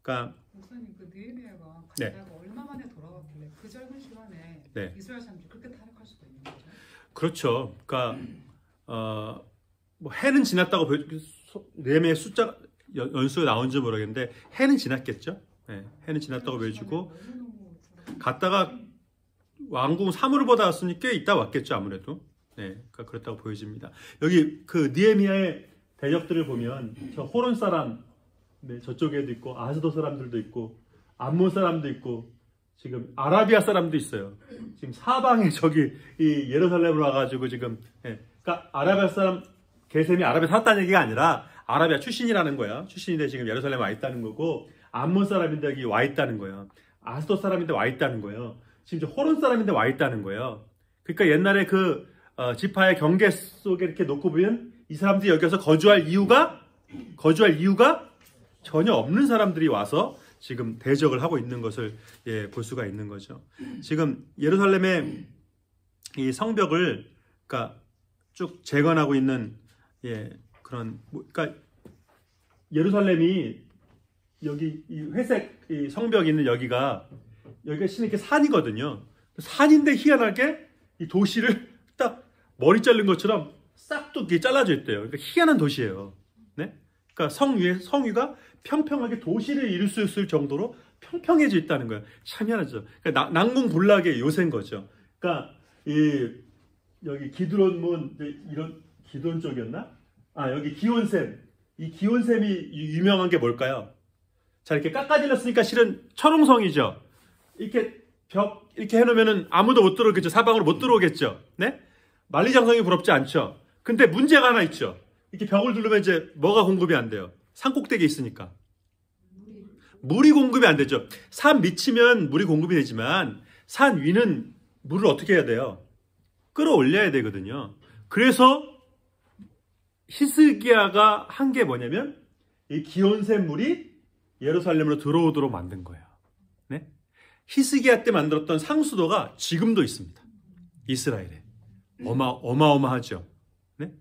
그러니까 목사님 그 느헤미야가 갔다가 얼마 만에 돌아왔길래 그 짧은 시간에 이스라엘 사람들이 그렇게 타락할 수가 있는 거죠? 그렇죠. 그러니까 뭐 해는 지났다고 느헤미야의 숫자 연수가 나온지 모르겠는데 해는 지났겠죠. 해는 지났다고 보여주고 갔다가 왕궁 사무를 받아왔으니 꽤 있다 왔겠죠 아무래도. 그러니까 그렇다고 보여집니다. 여기 그 느헤미야의 대적들을 보면 저 호론 사람 저쪽에도 있고 아스도 사람들도 있고 암몬 사람도 있고 지금 아라비아 사람도 있어요. 지금 사방에 저기 이 예루살렘으로 와가지고 지금 그러니까 아라비아 사람 게셈이 아라비아 살았다는 얘기가 아니라 아라비아 출신이라는 거야. 출신인데 지금 예루살렘에 와 있다는 거고 암몬 사람인데 여기 와 있다는 거예요. 아스도 사람인데 와 있다는 거예요. 지금 호론 사람인데 와 있다는 거예요. 그러니까 옛날에 그 지파의 경계 속에 이렇게 놓고 보면 이 사람들이 여기서 거주할 이유가 전혀 없는 사람들이 와서 지금 대적을 하고 있는 것을 볼 수가 있는 거죠. 지금 예루살렘의 이 성벽을 그러니까 쭉 재건하고 있는 그러니까 예루살렘이 여기 이 회색 이 성벽이 있는 여기가 이렇게 산이거든요. 산인데 희한하게 이 도시를 딱 머리 자른 것처럼 싹둑 잘라져 있대요. 그러니까 희한한 도시예요. 그러니까 성위가 평평하게 도시를 이룰 수 있을 정도로 평평해져 있다는 거예요. 참 희한하죠. 그러니까 난공불락의 요새인 거죠. 그러니까 여기 기드론문 이런 기드론 쪽이었나? 여기 기온샘. 이 기온샘이 유명한 게 뭘까요? 자, 이렇게 깎아질렀으니까 실은 철옹성이죠. 이렇게 벽 이렇게 해놓으면은 아무도 못 들어오겠죠. 사방으로 못 들어오겠죠. 네? 만리장성이 부럽지 않죠. 근데 문제가 하나 있죠. 이렇게 벽을 누르면 이제 뭐가 공급이 안 돼요? 산 꼭대기에 있으니까. 물이 공급이 안 되죠. 산 밑이면 물이 공급이 되지만 산 위는 물을 어떻게 해야 돼요? 끌어올려야 되거든요. 그래서 히스기야가 한 게 뭐냐면 이 기온샘 물이 예루살렘으로 들어오도록 만든 거예요. 네? 히스기야 때 만들었던 상수도가 지금도 있습니다. 이스라엘에. 어마어마하죠. 네?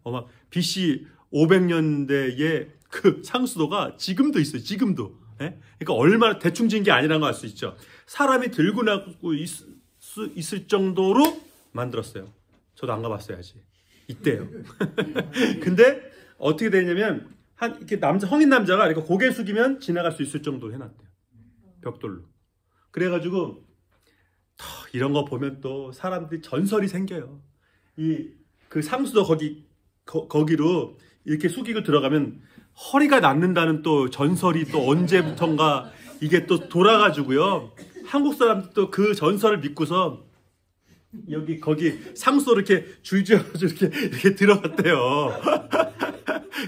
BC 500년대의 그 상수도가 지금도 있어요. 지금도. 네? 그러니까 얼마나 대충 지은 게 아니라는 걸 알 수 있죠. 사람이 들고 나올 수 수 있을 정도로 만들었어요. 저도 안 가봤어야지. 이때요. 근데 어떻게 되냐면 이렇게 성인 남자가 이렇게 고개 숙이면 지나갈 수 있을 정도로 해놨대요. 벽돌로. 그래가지고 이런 거 보면 또 사람들이 전설이 생겨요. 그 상수도 거기로 이렇게 숙이고 들어가면 허리가 낫는다는 또 전설이 또 언제부턴가 이게 또 돌아가지고요. 한국 사람들 또 그 전설을 믿고서 거기 상수도 이렇게 줄지어가지고 이렇게 들어갔대요.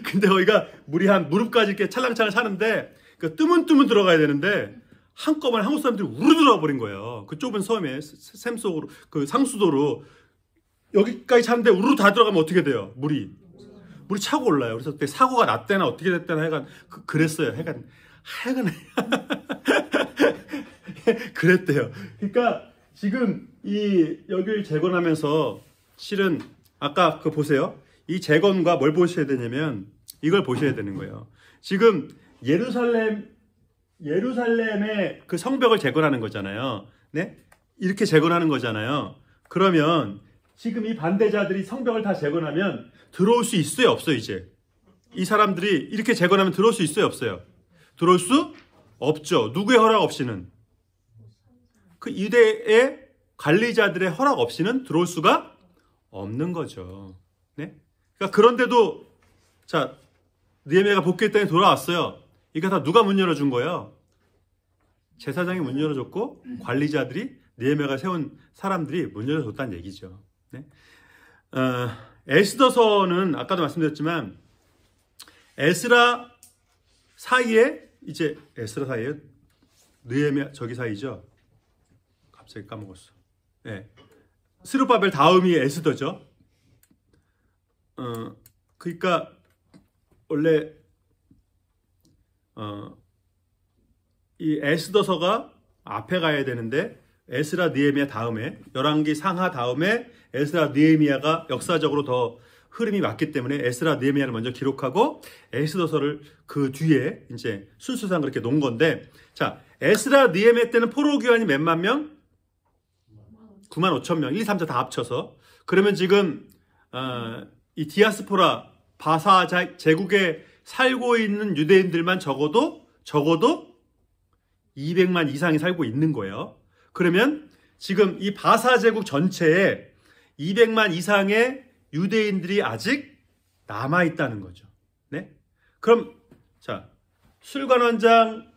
근데 거기가 물이 한 무릎까지 이렇게 찰랑찰랑 차는데 뜨문뜨문 들어가야 되는데 한꺼번에 한국 사람들이 우르르 들어와 버린 거예요. 그 좁은 섬에 샘 속으로 그 상수도로 여기까지 차는데 우르르 다 들어가면 어떻게 돼요? 물이 차고 올라요. 그래서 그때 사고가 났대나 어떻게 됐대나 하여간 그랬어요. 하여간 그랬대요. 그러니까 지금 여기를 재건하면서 실은 아까 보세요. 이 재건과 뭘 보셔야 되냐면 이걸 보셔야 되는 거예요. 지금 예루살렘의 그 성벽을 재건하는 거잖아요. 네? 이렇게 재건하는 거잖아요. 그러면 지금 이 반대자들이 성벽을 다 재건하면 들어올 수 있어요, 없어요, 이제? 이 사람들이 이렇게 재건하면 들어올 수 있어요, 없어요? 들어올 수 없죠. 누구의 허락 없이는. 그 유대의 관리자들의 허락 없이는 들어올 수가 없는 거죠. 네? 그러니까 그런데도 자, 느헤미야가 복귀의 땅에 돌아왔어요. 이거 다 누가 문 열어준 거예요? 제사장이 문 열어줬고 관리자들이 느헤미야가 세운 사람들이 문 열어줬다는 얘기죠. 네? 에스더서는 아까도 말씀드렸지만 에스라 사이에 느헤미야 저기 사이죠. 갑자기 까먹었어. 네. 스룹바벨 다음이 에스더죠. 그러니까 원래 이 에스더서가 앞에 가야 되는데 에스라 느헤미야 다음에 열왕기 상하 다음에 에스라 느헤미야가 역사적으로 더 흐름이 맞기 때문에 에스라 느헤미야를 먼저 기록하고 에스더서를 그 뒤에 이제 순서상 그렇게 놓은 건데 자 에스라 느헤미야 때는 포로 귀환이 몇만 명? 9만 5천 명 1, 2, 3자 다 합쳐서 그러면 지금 이 디아스포라 바사 제국에 살고 있는 유대인들만 적어도 200만 이상이 살고 있는 거예요. 그러면 지금 이 바사 제국 전체에 200만 이상의 유대인들이 아직 남아 있다는 거죠. 네? 그럼 자 술관원장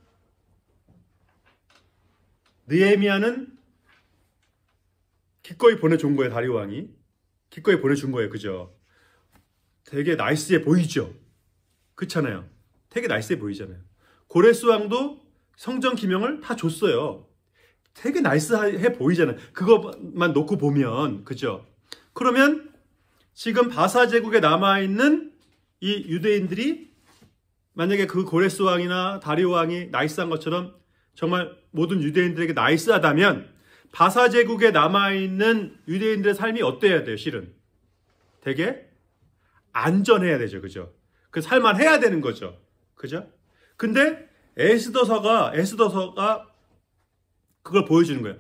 느헤미야는 기꺼이 보내준 거예요. 다리오 왕이 기꺼이 보내준 거예요. 그죠? 되게 나이스해 보이죠? 그렇잖아요. 되게 나이스해 보이잖아요. 고레스 왕도 성전 기명을 다 줬어요. 되게 나이스해 보이잖아요. 그것만 놓고 보면 그죠? 그러면 지금 바사 제국에 남아있는 이 유대인들이 만약에 그 고레스 왕이나 다리오 왕이 나이스한 것처럼 정말 모든 유대인들에게 나이스하다면 바사 제국에 남아있는 유대인들의 삶이 어때야 돼요? 실은 되게 안전해야 되죠. 그죠? 그 살만해야 되는 거죠. 그죠? 근데 에스더서가 그걸 보여주는 거예요.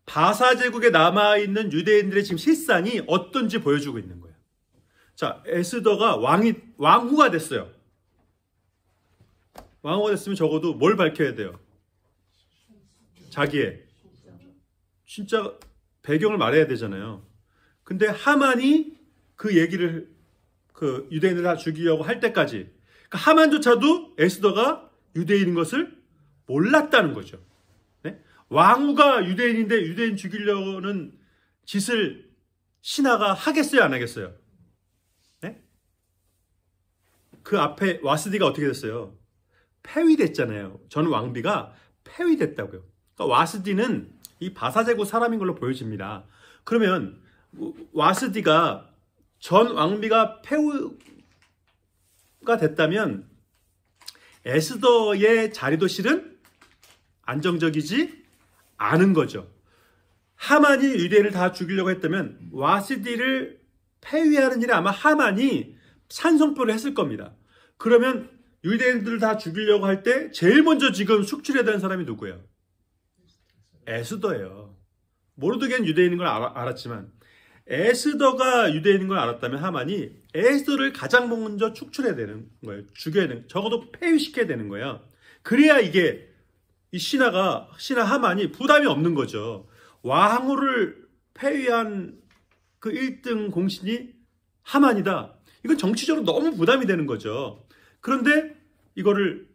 바사 제국에 남아있는 유대인들의 지금 실상이 어떤지 보여주고 있는 거예요. 자, 에스더가 왕후가 됐어요. 왕후가 됐으면 적어도 뭘 밝혀야 돼요? 자기의 진짜 배경을 말해야 되잖아요. 근데 하만이 그 얘기를 그 유대인을 다 죽이려고 할 때까지 그러니까 하만조차도 에스더가 유대인인 것을 몰랐다는 거죠. 네? 왕후가 유대인인데 유대인 죽이려는 짓을 신하가 하겠어요, 안 하겠어요? 네? 그 앞에 와스디가 어떻게 됐어요? 폐위됐잖아요. 전 왕비가 폐위됐다고요. 그러니까 와스디는 이 바사제국 사람인 걸로 보여집니다. 그러면 와스디가 전 왕비가 폐위가 됐다면 에스더의 자리도 실은 안정적이지 않은 거죠. 하만이 유대인을 다 죽이려고 했다면 와스디를 폐위하는 일에 아마 하만이 찬성표를 했을 겁니다. 그러면 유대인들을 다 죽이려고 할 때 제일 먼저 지금 숙출해야 되는 사람이 누구예요? 에스더예요. 모르드게는 유대인인 걸 알았지만 에스더가 유대인인 걸 알았다면 하만이 에스더를 가장 먼저 축출해야 되는 거예요. 죽여야 되는, 적어도 폐위시켜야 되는 거예요. 그래야 이게 이 신하 하만이 부담이 없는 거죠. 왕후를 폐위한 그 1등 공신이 하만이다. 이건 정치적으로 너무 부담이 되는 거죠. 그런데 이거를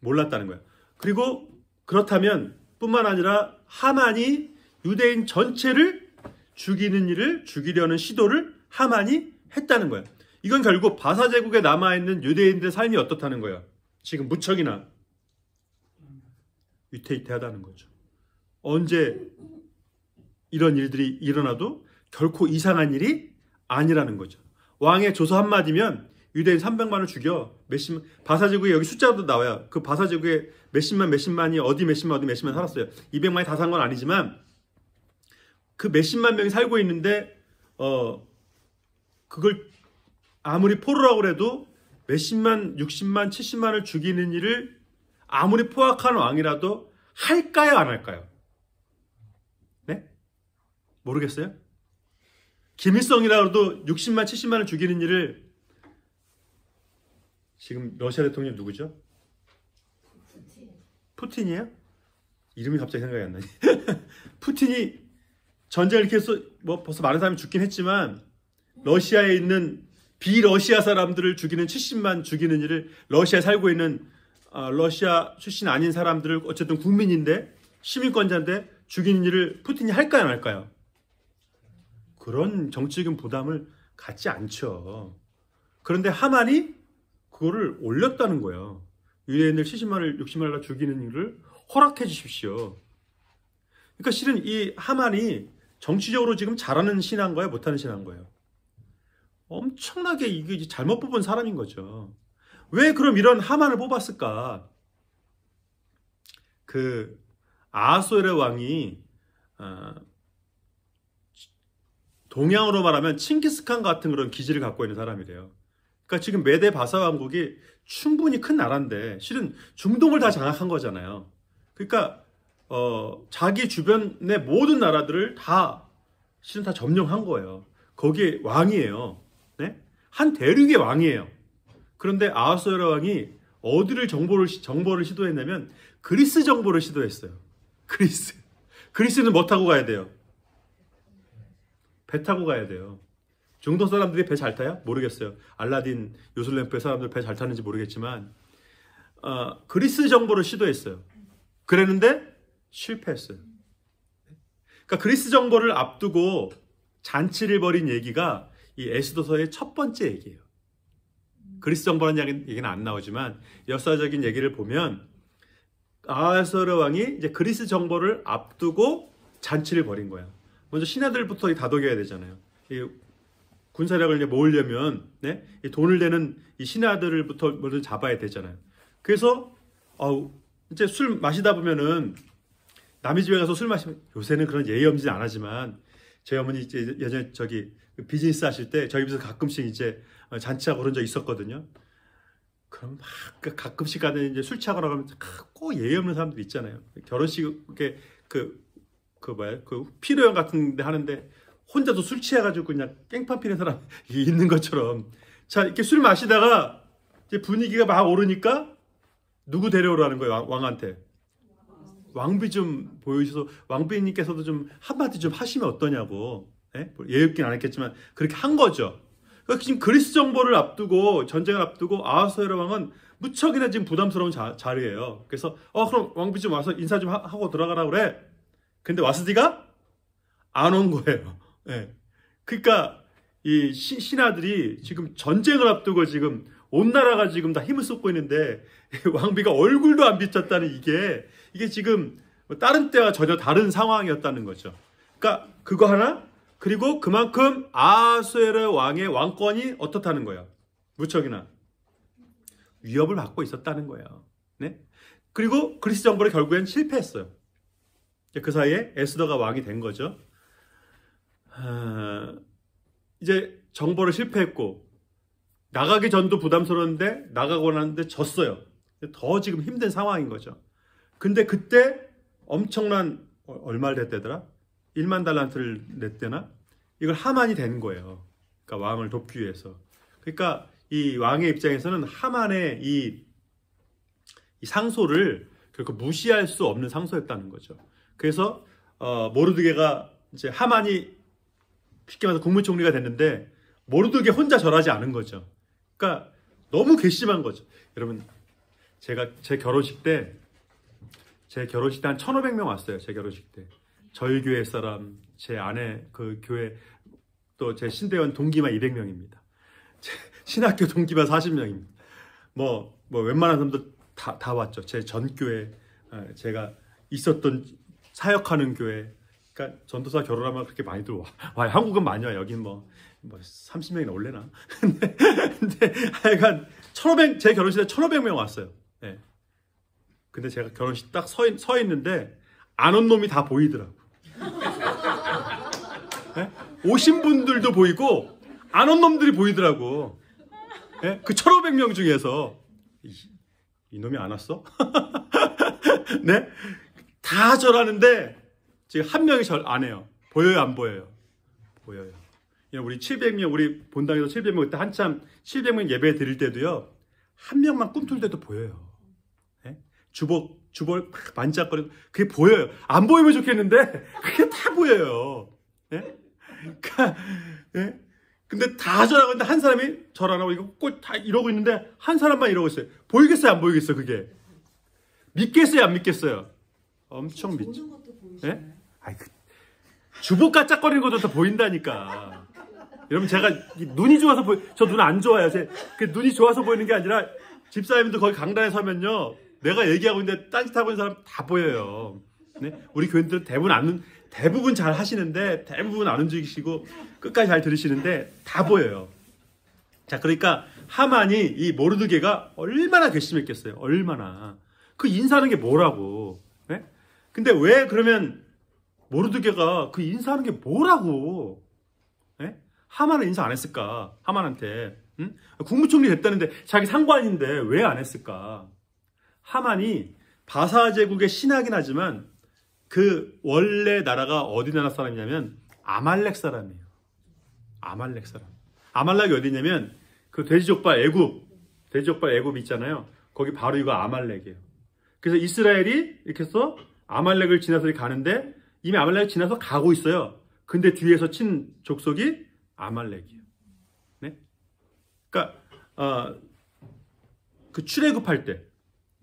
몰랐다는 거예요. 그리고 그렇다면 뿐만 아니라 하만이 유대인 전체를 죽이려는 시도를 하만이 했다는 거예요. 이건 결국 바사 제국에 남아있는 유대인들의 삶이 어떻다는 거예요. 지금 무척이나 위태위태하다는 거죠. 언제 이런 일들이 일어나도 결코 이상한 일이 아니라는 거죠. 왕의 조서 한마디면 유대인 300만을 죽여 바사 제국에 여기 숫자도 나와요. 그 바사 제국에 몇십만이 어디 몇십만 살았어요. 200만이 다 산 건 아니지만 그 몇십만 명이 살고 있는데 그걸 아무리 포로라고 해도 몇십만, 60만, 70만을 죽이는 일을 아무리 포악한 왕이라도 할까요, 안 할까요? 네? 모르겠어요? 김일성이라도 60만, 70만을 죽이는 일을 지금 러시아 대통령 누구죠? 푸틴이에요? 이름이 갑자기 생각이 안 나니. 푸틴이 전쟁을 이렇게 해서 뭐 벌써 많은 사람이 죽긴 했지만 러시아에 있는 비러시아 사람들을 죽이는 70만 죽이는 일을 러시아에 살고 있는 러시아 출신 아닌 사람들을 어쨌든 국민인데 시민권자인데 죽이는 일을 푸틴이 할까요, 안 할까요? 그런 정치적인 부담을 갖지 않죠. 그런데 하만이 그거를 올렸다는 거예요. 유대인들 70만을 60만을 죽이는 일을 허락해 주십시오. 그러니까 실은 이 하만이 정치적으로 지금 잘하는 신한 거예요, 못하는 신한 거예요? 엄청나게 이게 잘못 뽑은 사람인 거죠. 왜 그럼 이런 하만을 뽑았을까? 그 아하수에르 왕이 동양으로 말하면 칭기스칸 같은 그런 기질을 갖고 있는 사람이래요. 그러니까 지금 메데 바사 왕국이 충분히 큰 나라인데 실은 중동을 다 장악한 거잖아요. 그러니까 자기 주변의 모든 나라들을 실은 다 점령한 거예요. 거기에 왕이에요. 네? 한 대륙의 왕이에요. 그런데 아하수에르 왕이 어디를 정보를 시도했냐면 그리스 정보를 시도했어요. 그리스는 뭐 타고 가야 돼요? 배 타고 가야 돼요. 중동 사람들이 배 잘 타요? 모르겠어요. 알라딘 요술램프의 사람들 배 잘 타는지 모르겠지만 그리스 정보를 시도했어요. 그랬는데 실패했어요. 그러니까 그리스 정보를 앞두고 잔치를 벌인 얘기가 이 에스더서의 첫 번째 얘기예요. 그리스 정보라는 얘기는 안 나오지만 역사적인 얘기를 보면 아하수에르 왕이 이제 그리스 정보를 앞두고 잔치를 벌인 거야. 먼저 신하들부터 다독여야 되잖아요. 이 군사력을 이제 모으려면 이 돈을 내는 이 신하들부터 먼저 잡아야 되잖아요. 그래서 이제 술 마시다 보면은 남의 집에 가서 술 마시면 요새는 그런 예의 엄진 안 하지만 저희 어머니 이제 예전에 비즈니스 하실 때 저희 집에서 가끔씩 이제 잔치하고 그런 적 있었거든요. 그럼 막 가끔씩 가는 이제 술 취하거나 가면 꼭 예의 없는 사람들 있잖아요. 결혼식에 그 피로연 같은 데 하는데 혼자도 술 취해가지고 그냥 깽판 피는 사람이 있는 것처럼 자 이렇게 술 마시다가 이제 분위기가 막 오르니까 누구 데려오라는 거예요, 왕한테. 왕비 좀 보여주셔서 왕비님께서도 좀 한마디 좀 하시면 어떠냐고. 예의 없긴 안 했겠지만 그렇게 한 거죠. 그러니까 지금 그리스 정보를 앞두고 전쟁을 앞두고 아하수에르 왕은 무척이나 지금 부담스러운 자리예요. 그래서 그럼 왕비 좀 와서 인사 좀 하고 들어가라 그래. 근데 와스디가 안 온 거예요. 그러니까 이 신하들이 지금 전쟁을 앞두고 지금 온 나라가 지금 다 힘을 쏟고 있는데 왕비가 얼굴도 안 비쳤다는 이게 지금 다른 때와 전혀 다른 상황이었다는 거죠. 그러니까 그거 하나, 그리고 그만큼 아하수에르 왕의 왕권이 어떻다는 거예요. 무척이나 위협을 받고 있었다는 거예요. 네? 그리고 그리스 정벌이 결국엔 실패했어요. 그 사이에 에스더가 왕이 된 거죠. 이제 정벌을 실패했고 나가기 전도 부담스러웠는데 나가고 나는데 졌어요. 더 지금 힘든 상황인 거죠. 근데 그때 엄청난 얼마를 됐대더라? 1만 달란트를 냈대나? 이걸 하만이 된 거예요. 그러니까 왕을 돕기 위해서. 그러니까 이 왕의 입장에서는 하만의 이 상소를 결코 무시할 수 없는 상소였다는 거죠. 그래서 모르드게가 이제 하만이 쉽게 말해서 국무총리가 됐는데 모르드게 혼자 절하지 않은 거죠. 그러니까 너무 괘씸한 거죠. 여러분, 제가 제 결혼식 때 한 1,500명 왔어요. 제 결혼식 때. 저희 교회 사람, 제 아내 그 교회, 또 제 신대원 동기만 200명입니다. 신학교 동기만 40명입니다. 뭐 웬만한 사람들 다 왔죠. 제 전교회, 제가 있었던 사역하는 교회. 그러니까 전도사 결혼하면 그렇게 많이들 와. 한국은 많이 와요. 여긴 뭐 30명이나 올래나. 근데 하여간 제 결혼식 때 1,500명 왔어요. 네. 근데 제가 결혼식 딱 서 있는데 안 온 놈이 다 보이더라고. 네? 오신 분들도 보이고 안 온 놈들이 보이더라고. 네? 그 1,500명 중에서 이 놈이 안 왔어? 네? 다 절하는데 지금 한 명이 절 안 해요. 보여요, 안 보여요? 보여요. 우리 700명, 우리 본당에서 700명 그때 한참 700명 예배 드릴 때도요. 한 명만 꿈틀 때도 보여요. 네? 주벌 만짝거리고 그게 보여요. 안 보이면 좋겠는데 그게 다 보여요. 네? 그러니까, 네? 근데 다 절하고 있는데 한 사람이 절 안 하고 이거 꼭 다 이러고 있는데 한 사람만 이러고 있어요. 보이겠어요, 안 보이겠어요, 그게? 믿겠어요, 안 믿겠어요? 엄청 믿죠. 네? 주먹 까짝거리는 것도 다 보인다니까. 여러분, 제가 눈이 좋아서 저 눈 안 좋아요. 눈이 좋아서 보이는 게 아니라 집사님도 거기 강단에 서면요, 내가 얘기하고 있는데 딴짓하고 있는 사람 다 보여요. 네? 우리 교인들은 대부분 잘 하시는데 대부분 안 움직이시고 끝까지 잘 들으시는데 다 보여요. 자, 그러니까 하만이 이 모르드게가 얼마나 괘씸했겠어요. 얼마나. 그 인사하는 게 뭐라고. 네? 근데 왜 그러면 모르드게가 그 인사하는 게 뭐라고. 네? 하만은 인사 안 했을까? 하만한테. 응? 국무총리 됐다는데 자기 상관인데 왜 안 했을까? 하만이 바사 제국의 신하긴 하지만 그 원래 나라가 어디 나라 사람이냐면 아말렉 사람이에요. 아말렉 사람. 아말렉이 어디냐면 그 돼지족발 애굽 있잖아요. 거기 바로 이거 아말렉이에요. 그래서 이스라엘이 이렇게 해서 아말렉을 지나서 가는데 이미 아말렉을 지나서 가고 있어요. 근데 뒤에서 친 족속이 아말렉이에요. 네? 그러니까 그 출애굽할 때,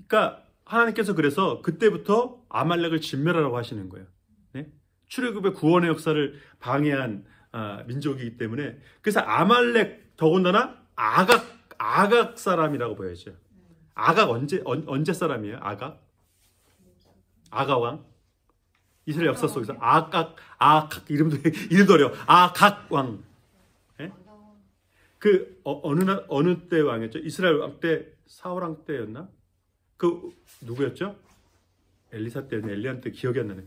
그러니까 하나님께서 그래서 그때부터 아말렉을 진멸하라고 하시는 거예요. 네? 출애굽의 구원의 역사를 방해한 민족이기 때문에. 그래서 아말렉, 더군다나 아각 사람이라고 보여져요. 아각 언제 사람이에요? 아가왕. 이스라엘 역사 속에서 아각 이름도 어려워. 아각왕. 네? 그 어느 때 왕이었죠? 이스라엘 왕 때 사울 왕 때였나? 그 누구였죠? 엘리사 때였나? 엘리야 때 기억이 안 나네.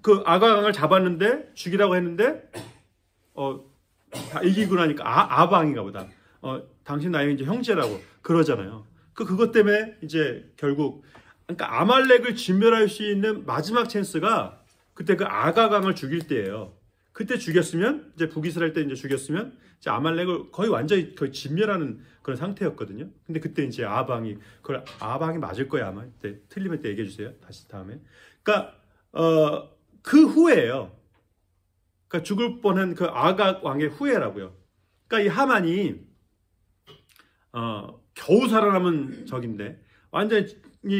그 아가왕을 잡았는데 죽이라고 했는데 다 이기고 나니까 아방인가 보다. 당신 나의 이제 형제라고 그러잖아요. 그것 때문에 이제 결국, 그러니까 아말렉을 진멸할 수 있는 마지막 찬스가 그때 그 아가강을 죽일 때예요. 그때 죽였으면, 이제 북이스라엘 때 이제 죽였으면 이제 아말렉을 거의 완전히 진멸하는 그런 상태였거든요. 근데 그때 이제 아방이 맞을 거예요, 아마. 틀리면 때 얘기해 주세요. 다시 다음에. 그러니까 그 후에예요. 그러니까 죽을 뻔한 그 아각 왕의 후예라고요. 그러니까 이 하만이 겨우 살아남은 적인데, 완전히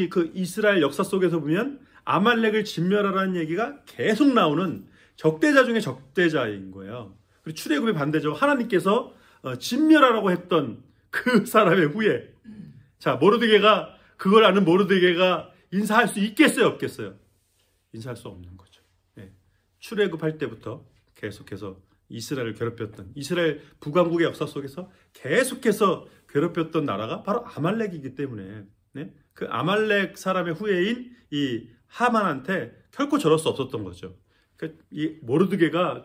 그 이스라엘 역사 속에서 보면 아말렉을 진멸하라는 얘기가 계속 나오는 적대자 중에 적대자인 거예요. 그리고 출애굽의 반대죠. 하나님께서 진멸하라고 했던 그 사람의 후예. 자, 모르드게가, 그걸 아는 모르드게가 인사할 수 있겠어요, 없겠어요? 인사할 수 없는 거죠. 네. 출애굽할 때부터 계속해서 이스라엘을 괴롭혔던, 이스라엘 북왕국의 역사 속에서 계속해서 괴롭혔던 나라가 바로 아말렉이기 때문에, 네? 그 아말렉 사람의 후예인 이 하만한테 결코 저럴 수 없었던 거죠. 그러니까 이 모르드게가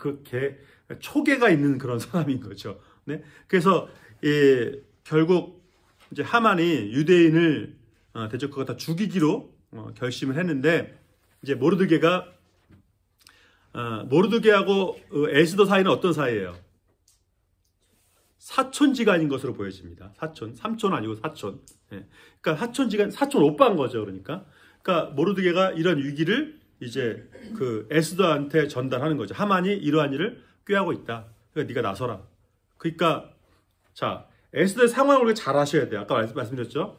초계가 있는 그런 사람인 거죠. 네? 그래서 결국 이제 하만이 유대인을 대적하고 다 죽이기로 결심을 했는데, 이제 모르드게가 모르드게하고 에스더 사이는 어떤 사이예요? 사촌지간인 것으로 보여집니다. 삼촌 아니고 사촌. 예. 그러니까 사촌지간, 사촌 오빠인 거죠. 그러니까 모르드게가 이런 위기를 이제 그 에스더한테 전달하는 거죠. 하만이 이러한 일을 꾀하고 있다. 그러니까 네가 나서라. 그러니까 자, 에스더의 상황을 잘 아셔야 돼요. 아까 말씀드렸죠.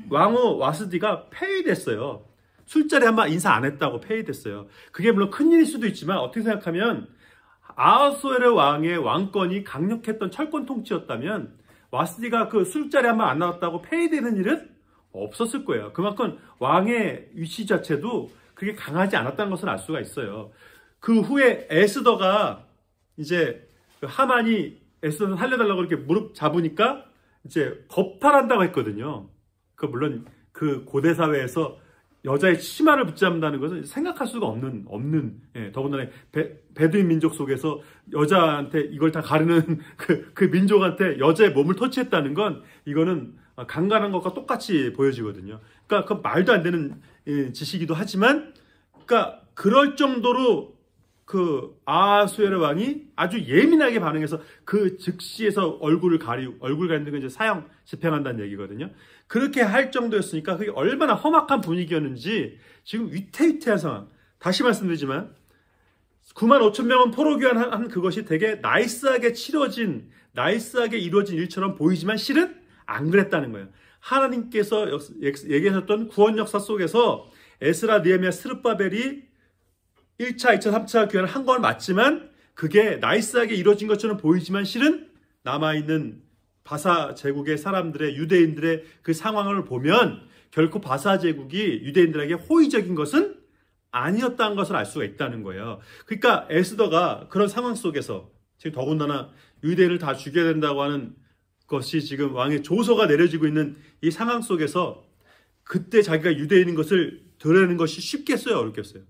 왕후 와스디가 폐위됐어요. 술자리 한번 인사 안 했다고 폐위됐어요. 그게 물론 큰일일 수도 있지만 어떻게 생각하면 아하수에르 왕의 왕권이 강력했던 철권 통치였다면 와스디가 그 술자리 한번 안 나왔다고 폐위되는 일은 없었을 거예요. 그만큼 왕의 위치 자체도 그게 강하지 않았다는 것을 알 수가 있어요. 그 후에 에스더가 이제 하만이 에스더를 살려달라고 이렇게 무릎 잡으니까 이제 겁탈한다고 했거든요. 그 물론 그 고대 사회에서 여자의 치마를 붙잡는다는 것은 생각할 수가 없는 예, 더군다나 베두인 민족 속에서 여자한테 이걸 다 가르는 그 민족한테 여자의 몸을 터치했다는 건 이거는 강간한 것과 똑같이 보여지거든요. 그러니까 그 말도 안 되는 짓이기도 하지만, 그러니까 그럴 정도로 그 아하수에르 왕이 아주 예민하게 반응해서 그 즉시에서 얼굴 가리는 건 이제 사형 집행한다는 얘기거든요. 그렇게 할 정도였으니까 그게 얼마나 험악한 분위기였는지 지금 위태위태한 상황. 다시 말씀드리지만 9만 5천 명은 포로 귀환한 그것이 되게 나이스하게 이루어진 일처럼 보이지만 실은 안 그랬다는 거예요. 하나님께서 얘기하셨던 구원 역사 속에서 에스라, 느헤미야, 스룹바벨이 1차, 2차, 3차 귀환을 한 건 맞지만 그게 나이스하게 이루어진 것처럼 보이지만 실은 남아있는 바사 제국의 사람들의, 유대인들의 그 상황을 보면 결코 바사 제국이 유대인들에게 호의적인 것은 아니었다는 것을 알 수가 있다는 거예요. 그러니까 에스더가 그런 상황 속에서 지금 더군다나 유대인을 다 죽여야 된다고 하는 것이 지금 왕의 조서가 내려지고 있는 이 상황 속에서 그때 자기가 유대인인 것을 드러내는 것이 쉽겠어요? 어렵겠어요?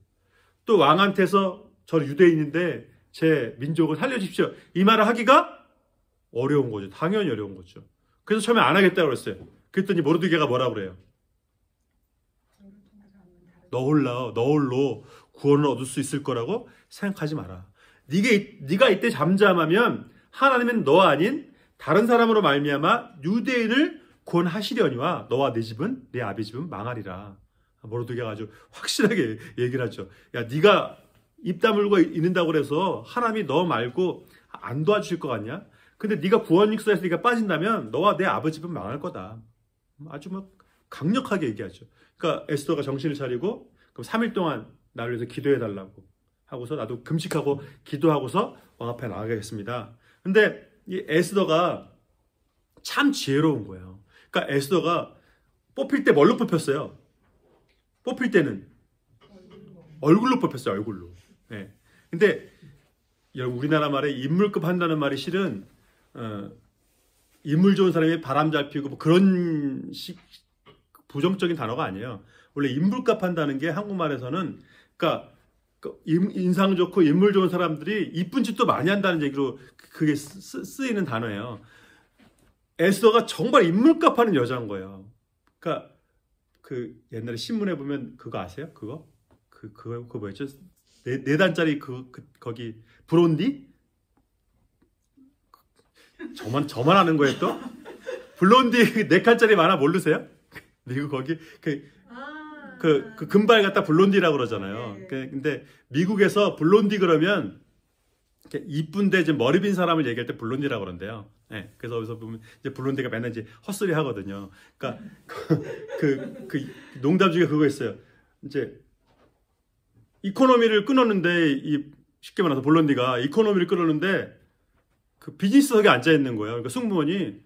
또 왕한테서 저 유대인인데 제 민족을 살려주십시오. 이 말을 하기가 어려운 거죠. 당연히 어려운 거죠. 그래서 처음에 안 하겠다고 그랬어요. 그랬더니 모르드게가 뭐라 그래요? 너 홀로 구원을 얻을 수 있을 거라고 생각하지 마라. 네가 이때 잠잠하면 하나님은 너 아닌 다른 사람으로 말미암아 유대인을 구원하시려니와 너와 네 집은, 네 아비 집은 망하리라. 모르드게가 아주 확실하게 얘기를 하죠. 야, 네가 입 다물고 있는다고 그래서 하나님이 너 말고 안 도와주실 것 같냐? 근데 네가 구원 역사에서 네가 빠진다면 너와 내 아버지 집은 망할 거다. 아주 막 강력하게 얘기하죠. 그러니까 에스더가 정신을 차리고 그럼 3일 동안 나를 위해서 기도해달라고 하고서 나도 금식하고 기도하고서 왕 앞에 나가겠습니다. 근데 이 에스더가 참 지혜로운 거예요. 그러니까 에스더가 뽑힐 때 뭘로 뽑혔어요? 뽑힐 때는 얼굴로 뽑혔어요. 얼굴로. 네. 근데 우리나라 말에 인물급 한다는 말이 실은 인물 좋은 사람이 바람 잘 피우고 뭐 그런 부정적인 단어가 아니에요. 원래 인물값 한다는 게 한국말에서는 그러니까 인상 좋고 인물 좋은 사람들이 이쁜 짓도 많이 한다는 얘기로 그게 쓰이는 단어예요. 에스더가 정말 인물값 하는 여자인 거예요. 그러니까 그 옛날에 신문에 보면 그거 아세요? 그거 뭐였죠? 네 단짜리 거기 브론디? 저만 아는 거예요 또? 블론디 4칸짜리 만화 모르세요? 미국 거기 그 금발 갖다 블론디라고 그러잖아요. 근데 미국에서 블론디 그러면 이쁜데 이제 머리 빈 사람을 얘기할 때 블론디라고 그런대요. 네, 그래서 여기서 보면 이제 블론디가 맨날 이제 헛소리 하거든요. 그러니까 그 농담 중에 그거 있어요. 이제 이코노미를 끊었는데 쉽게 말해서 블론디가 이코노미를 끊었는데 그 비즈니스석에 앉아 있는 거예요. 그러니까 승무원이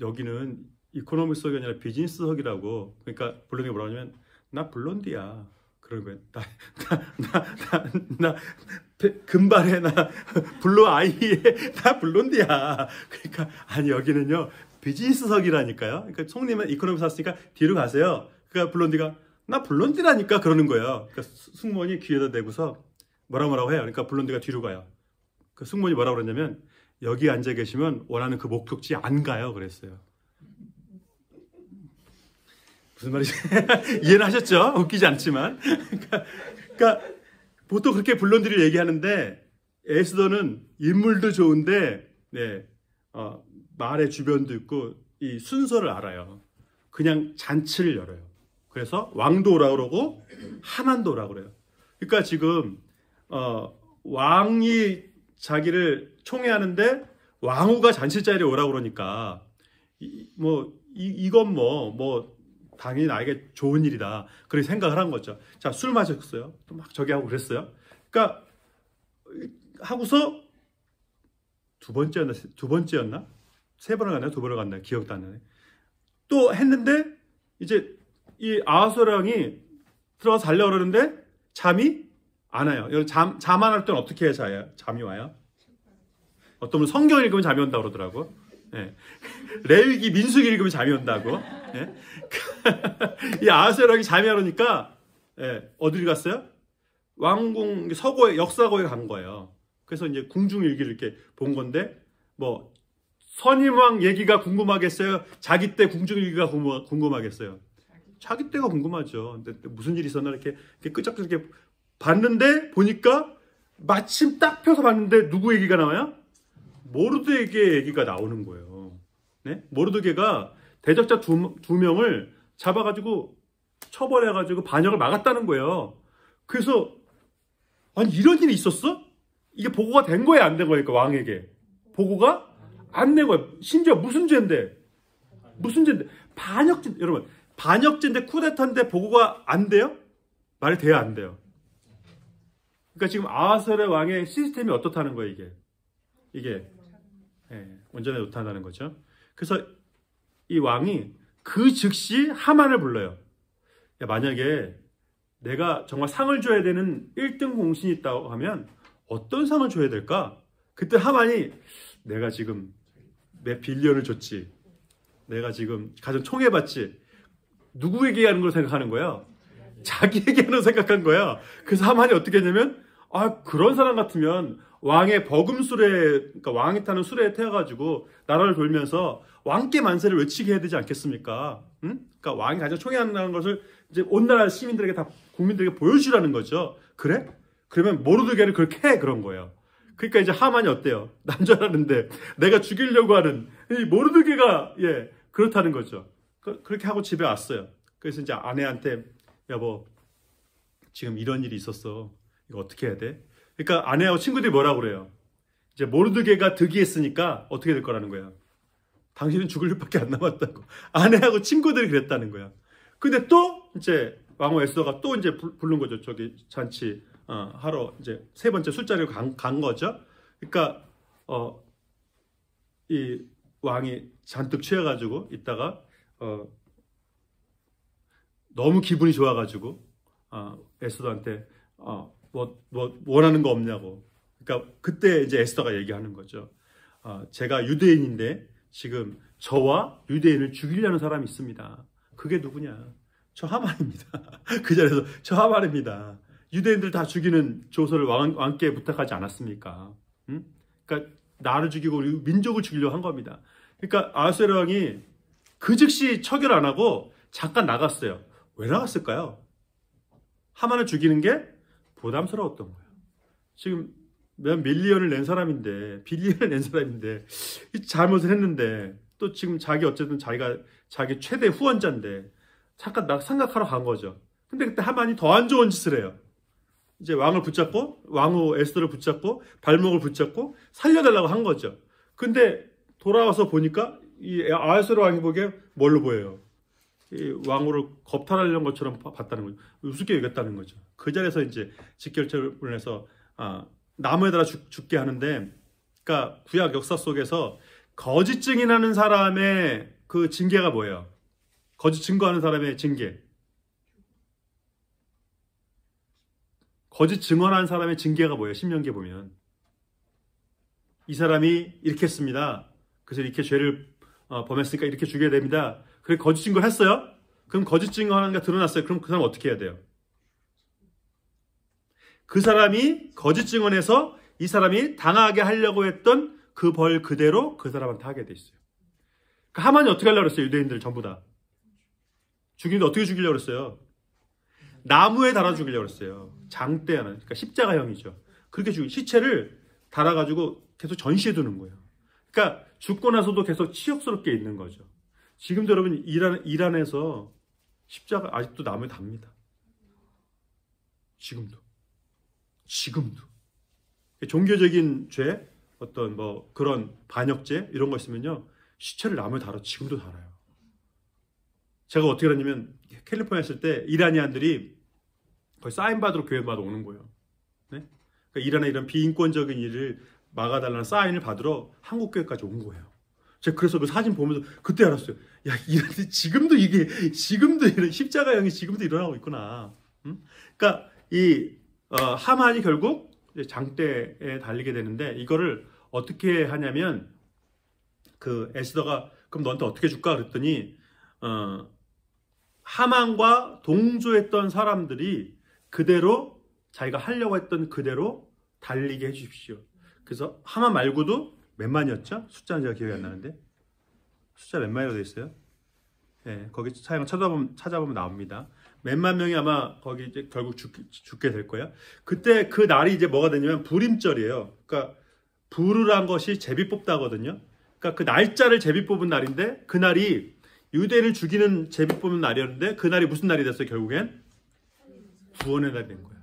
여기는 이코노미석이 아니라 비즈니스석이라고. 그러니까 블론디가 뭐라고 하냐면 나 블론디야. 그런 거예요. 나 금발에 나 블루 아이에 나 블론디야. 그러니까 아니 여기는요 비즈니스석이라니까요. 그러니까 송님은 이코노미 샀으니까 뒤로 가세요. 그러니까 블론디가 나 블론디라니까 그러는 거예요. 그러니까 승무원이 귀에다 대고서 뭐라고 해요. 그러니까 블론디가 뒤로 가요. 그 승무원이 뭐라고 그러냐면 여기 앉아 계시면 원하는 그 목적지 안 가요. 그랬어요. 무슨 말이지? 이해는 하셨죠? 웃기지 않지만. 그러니까 보통 그렇게 본론들이 얘기하는데 에스더는 인물도 좋은데 말의 주변도 있고 이 순서를 알아요. 그냥 잔치를 열어요. 그래서 왕도 오라 그러고 하만도 오라 그래요. 그러니까 지금 왕이 자기를 총애하는데 왕후가 잔치 자리에 오라 그러니까 이건 당연히 나에게 좋은 일이다. 그렇게 생각을 한 거죠. 자, 술 마셨어요. 또 막 저기 하고 그랬어요. 그러니까 하고서 두 번째였나? 세 번을 갔나요? 두 번을 갔나요? 기억도 안 나네. 또 했는데 이제 이 아하수에랑이 들어가서 자려고 그러는데 잠이 안 와요. 잠 안 올 때는 어떻게 해야 잠이 와요? 어떤 분은 성경 읽으면 잠이 온다고 그러더라고. 네. 레위기 민수기 읽으면 잠이 온다고. 네. 이 아하수에랑이 잠이 안 오니까 어디를 갔어요? 왕궁 서고에 역사고에 간 거예요. 그래서 이제 궁중일기를 이렇게 본 건데 선임왕 얘기가 궁금하겠어요? 자기 때 궁중일기가 궁금하겠어요? 자기 때가 궁금하죠. 근데 무슨 일이 있었나 이렇게 끄적끄적 이렇게 봤는데 보니까 마침 딱 펴서 봤는데 누구 얘기가 나와요? 모르드게 얘기가 나오는 거예요. 네? 모르드게가 대적자 두 명을 잡아가지고 처벌해가지고 반역을 막았다는 거예요. 그래서 아니 이런 일이 있었어? 이게 보고가 된 거야 안 된 거니까 왕에게 보고가 안 된 거야. 심지어 무슨 죄인데 반역죄. 여러분 반역죄인데 쿠데타인데 보고가 안 돼요? 말이 돼야 안 돼요. 그러니까 지금 아하수에로 왕의 시스템이 어떻다는 거예요 이게 온전히 못한다는 거죠. 그래서 이 왕이 그 즉시 하만을 불러요. 야, 만약에 내가 정말 상을 줘야 되는 1등 공신이 있다고 하면 어떤 상을 줘야 될까? 그때 하만이 내가 지금 몇 빌리언을 줬지. 내가 지금 가장 총애받지. 누구에게 하는 걸 생각하는 거야? 자기에게 하는 걸 생각한 거야. 그래서 하만이 어떻게 했냐면 그런 사람 같으면 왕의 버금술에 그러니까 왕이 타는 술에 태워가지고 나라를 돌면서 왕께 만세를 외치게 해야 되지 않겠습니까? 응? 그러니까 왕이 가장 총애한다는 것을 이제 온 나라 시민들에게 다 국민들에게 보여주라는 거죠. 그래? 그러면 모르드게를 그렇게 해 그런 거예요. 그러니까 이제 하만이 어때요? 남자라는데 내가 죽이려고 하는 이 모르드게가 그렇다는 거죠. 그렇게 하고 집에 왔어요. 그래서 이제 아내한테 여보 지금 이런 일이 있었어. 이거 어떻게 해야 돼? 그러니까 아내하고 친구들이 뭐라고 그래요? 이제 모르드게가 득이했으니까 어떻게 될 거라는 거야? 당신은 죽을 일밖에 안 남았다고. 아내하고 친구들이 그랬다는 거야. 근데 또 이제 왕후 에스더가 또 이제 부른 거죠. 저기 잔치 하러 이제 세 번째 술자리로 간 거죠. 그러니까 이 왕이 잔뜩 취해가지고 있다가 너무 기분이 좋아가지고 에스더한테 원하는 거 없냐고. 그러니까 그때 이제 에스더가 얘기하는 거죠. 제가 유대인인데 지금 저와 유대인을 죽이려는 사람이 있습니다. 그게 누구냐? 저 하만입니다. 그 자리에서 저 하만입니다. 유대인들 다 죽이는 조서를 왕께 부탁하지 않았습니까? 응? 그러니까 나를 죽이고 우리 민족을 죽이려고 한 겁니다. 그러니까 아하수에로 왕이 그 즉시 처결 안 하고 잠깐 나갔어요. 왜 나갔을까요? 하만을 죽이는 게 부담스러웠던 거예요. 지금 몇 밀리언을 낸 사람인데 빌리언을 낸 사람인데 잘못을 했는데 또 지금 어쨌든 자기 최대 후원자인데 잠깐 생각하러 간 거죠. 근데 그때 하만이 더 안 좋은 짓을 해요. 이제 왕후 에스더를 붙잡고 발목을 붙잡고 살려달라고 한 거죠. 근데 돌아와서 보니까 이 아하수에로 왕이 보기에 뭘로 보여요? 이 왕후를 겁탈하려는 것처럼 봤다는 거죠. 우습게 여겼다는 거죠. 그 자리에서 이제 직결처를 해서 나무에 달아 죽게 하는데, 그러니까 구약 역사 속에서 거짓 증인하는 사람의 그 징계가 뭐예요? 거짓 증거하는 사람의 징계. 거짓 증언한 사람의 징계가 뭐예요? 신명기에 보면 이 사람이 이렇게 했습니다. 그래서 이렇게 죄를 범했으니까 이렇게 죽여야 됩니다. 그래 거짓 증거를 했어요? 그럼 거짓 증거하는 게 드러났어요. 그럼 그 사람 어떻게 해야 돼요? 그 사람이 거짓 증언해서 이 사람이 당하게 하려고 했던 그 벌 그대로 그 사람한테 하게 돼 있어요. 그러니까 하만이 어떻게 하려고 그랬어요? 유대인들 전부 다. 죽이는데 어떻게 죽이려고 그랬어요? 나무에 달아 죽이려고 했어요. 장대 하나. 그러니까 십자가형이죠. 그렇게 시체를 달아가지고 계속 전시해 두는 거예요. 그러니까 죽고 나서도 계속 치욕스럽게 있는 거죠. 지금도 여러분 이란에서 십자가 아직도 나무에 답니다. 지금도. 종교적인 죄, 어떤 뭐 그런 반역죄 이런 거 있으면요 시체를 나무에 달아 지금도 달아요. 제가 어떻게 알았냐면 캘리포니아 있을 때 이란이안들이 거의 사인 받으러 교회마다 오는 거예요. 네? 그러니까 이란의 이런 비인권적인 일을 막아달라는 사인을 받으러 한국 교회까지 온 거예요. 제가 그래서 그 사진 보면서 그때 알았어요. 야, 이란이 지금도 이런 십자가형이 지금도 일어나고 있구나. 그러니까 이 하만이 결국 장대에 달리게 되는데 이거를 어떻게 하냐면 그 에스더가 그럼 너한테 어떻게 줄까 그랬더니 하만과 동조했던 사람들이 그대로 자기가 하려고 했던 그대로 달리게 해주십시오. 그래서 하만 말고도 몇 만이었죠? 숫자는 제가 기억이 안 나는데 숫자 몇 만이라고 돼 있어요? 네, 거기 찾아보면 나옵니다. 몇만 명이 아마 거기 이제 결국 죽게 될 거예요. 그때 그 날이 이제 뭐가 되냐면 불임절이에요. 그러니까 부르란 것이 제비 뽑다거든요. 그러니까 그 날짜를 제비 뽑은 날인데 그 날이 유대인을 죽이는 제비 뽑는 날이었는데 그 날이 무슨 날이 됐어요? 결국엔 구원의 날이 된 거예요.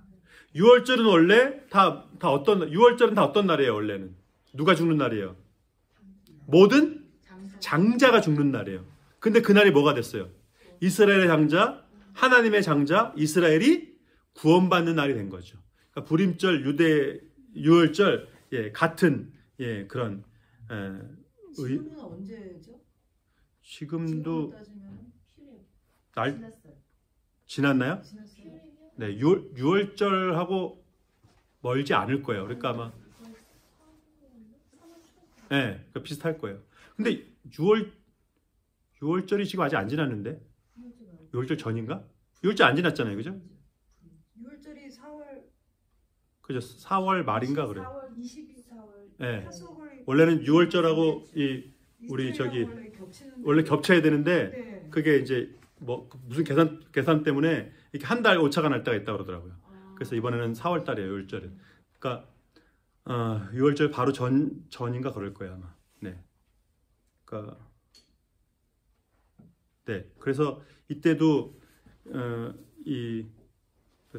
6월절은 원래 다 어떤 날이에요? 원래는 누가 죽는 날이에요? 모든 장자가 죽는 날이에요. 근데 그 날이 뭐가 됐어요? 이스라엘의 장자, 하나님의 장자, 이스라엘이 구원받는 날이 된 거죠. 그러니까 불임절, 유대 6월절 같은 그런 지금은 언제죠? 지금도 날 지났어요. 지났나요? 지났어요. 네, 6월절하고 멀지 않을 거예요. 그러니까 아마 네, 그러니까 비슷할 거예요. 근데 6월절이 지금 아직 안 지났는데 6월절 전인가? 6월절 안 지났잖아요, 그죠? 6월절이 4월 그죠? 4월 말인가 그래요. 4월 24월. 네. 원래는 6월절하고 우리 저기 원래 겹쳐야 되는데 네. 그게 이제 뭐 무슨 계산 때문에 이렇게 한 달 오차가 날 때가 있다고 그러더라고요. 그래서 이번에는 4월 달이에요, 6월절은. 그러니까 6월절 바로 전인가 그럴 거예요, 아마. 네. 그러니까 네. 그래서 이때도 이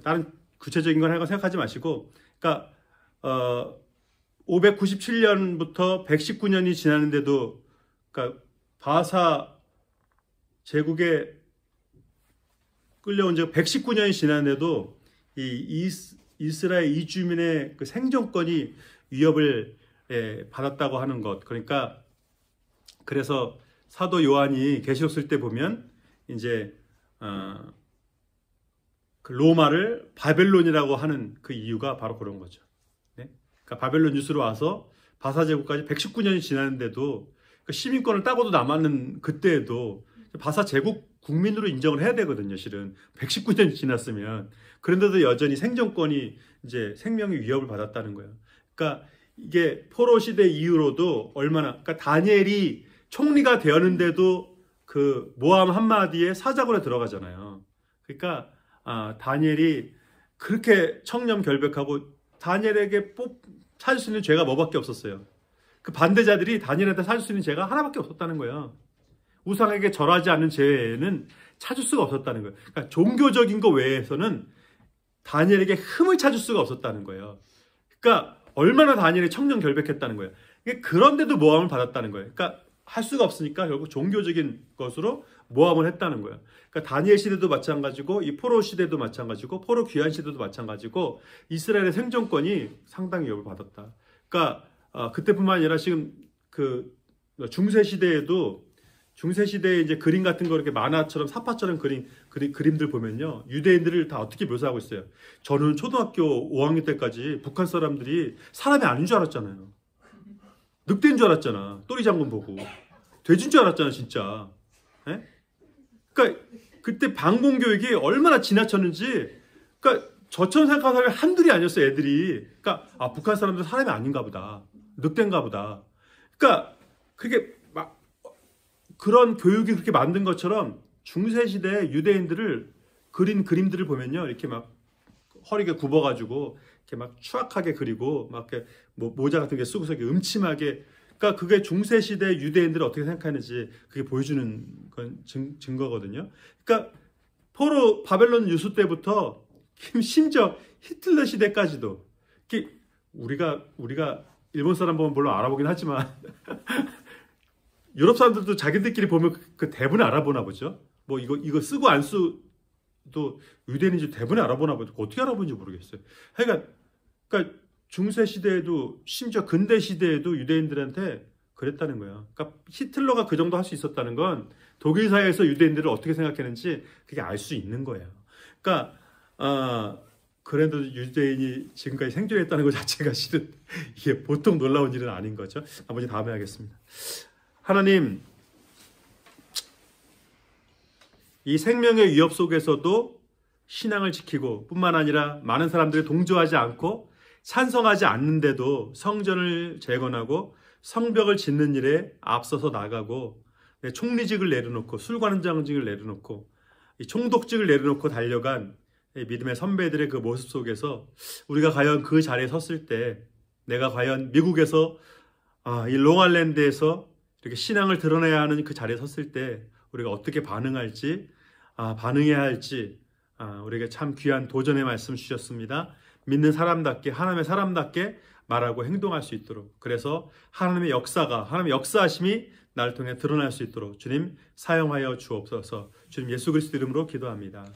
다른 구체적인 건 하고 생각하지 마시고, 그러니까 597년부터 119년이 지났는데도, 그러니까 바사 제국에 끌려온 지 119년이 지났는데도 이 이스라엘 이주민의 그 생존권이 위협을 받았다고 하는 것. 그러니까 그래서 사도 요한이 계시록 쓸 때 보면 이제 그 로마를 바벨론이라고 하는 그 이유가 바로 그런 거죠. 네? 그러니까 바벨론 유수로 와서 바사 제국까지 119년이 지났는데도 그 시민권을 따고도 남았는 그때에도 바사 제국 국민으로 인정을 해야 되거든요. 실은 119년이 지났으면. 그런데도 여전히 생존권이 이제 생명의 위협을 받았다는 거예요. 그러니까 이게 포로 시대 이후로도 얼마나, 그러니까 다니엘이 총리가 되었는데도 그 모함 한마디에 사자굴에 들어가잖아요. 그러니까 다니엘이 그렇게 청렴결백하고 다니엘에게 찾을 수 있는 죄가 뭐밖에 없었어요. 그 반대자들이 다니엘한테 찾을 수 있는 죄가 하나밖에 없었다는 거예요. 우상에게 절하지 않는 죄는 찾을 수가 없었다는 거예요. 그러니까 종교적인 거 외에서는 다니엘에게 흠을 찾을 수가 없었다는 거예요. 그러니까 얼마나 다니엘이 청렴결백했다는 거예요. 그런데도 모함을 받았다는 거예요. 그러니까 할 수가 없으니까 결국 종교적인 것으로 모함을 했다는 거예요. 그러니까 다니엘 시대도 마찬가지고 이 포로 시대도 마찬가지고 포로 귀환 시대도 마찬가지고 이스라엘의 생존권이 상당히 위협을 받았다. 그러니까 그때뿐만 아니라 지금 그 중세 시대에도 이제 그림 같은 거 이렇게 만화처럼 사파처럼 그림들 보면요. 유대인들을 다 어떻게 묘사하고 있어요. 저는 초등학교 5학년 때까지 북한 사람들이 사람이 아닌 줄 알았잖아요. 늑대인 줄 알았잖아. 또리 장군 보고. 돼지인 줄 알았잖아, 진짜. 네? 그러니까 그때 방공교육이 얼마나 지나쳤는지, 그러니까 저처럼 생각하는 사람이 한둘이 아니었어요, 애들이. 그러니까 북한 사람들 사람이 아닌가 보다. 늑대인가 보다. 그러니까 그렇게 막 그런 교육이 그렇게 만든 것처럼 중세시대 유대인들을 그린 그림들을 보면요, 이렇게 막 허리가 굽어가지고 이렇게 막 추악하게 그리고 막 이렇게 뭐 모자 같은 게 쓰고서 이렇게 음침하게, 그러니까 그게 중세 시대 유대인들이 어떻게 생각하는지 그게 보여주는 건 증거거든요. 그러니까 포로 바벨론 유수 때부터 심지어 히틀러 시대까지도 우리가 일본 사람 보면 물론 알아보긴 하지만 유럽 사람들도 자기들끼리 보면 그 대부분 알아보나 보죠. 뭐 이거 쓰고 안 쓰도 유대인인지 대부분 알아보나 보죠. 어떻게 알아보는지 모르겠어요. 그러니까 중세 시대에도 심지어 근대 시대에도 유대인들한테 그랬다는 거예요. 그러니까 히틀러가 그 정도 할 수 있었다는 건 독일 사회에서 유대인들을 어떻게 생각했는지 그게 알 수 있는 거예요. 그러니까 그래도 유대인이 지금까지 생존했다는 것 자체가 실은 이게 보통 놀라운 일은 아닌 거죠. 아버지 다음에 하겠습니다. 하나님, 이 생명의 위협 속에서도 신앙을 지키고 뿐만 아니라 많은 사람들이 동조하지 않고 찬성하지 않는데도 성전을 재건하고 성벽을 짓는 일에 앞서서 나가고 총리직을 내려놓고 술관장직을 내려놓고 총독직을 내려놓고 달려간 믿음의 선배들의 그 모습 속에서 우리가 과연 그 자리에 섰을 때, 내가 과연 미국에서 이 롱아일랜드에서 이렇게 신앙을 드러내야 하는 그 자리에 섰을 때 우리가 어떻게 반응할지, 반응해야 할지, 우리에게 참 귀한 도전의 말씀 주셨습니다. 믿는 사람답게, 하나님의 사람답게 말하고 행동할 수 있도록, 그래서 하나님의 역사하심이 나를 통해 드러날 수 있도록 주님 사용하여 주옵소서. 주님 예수 그리스도 이름으로 기도합니다.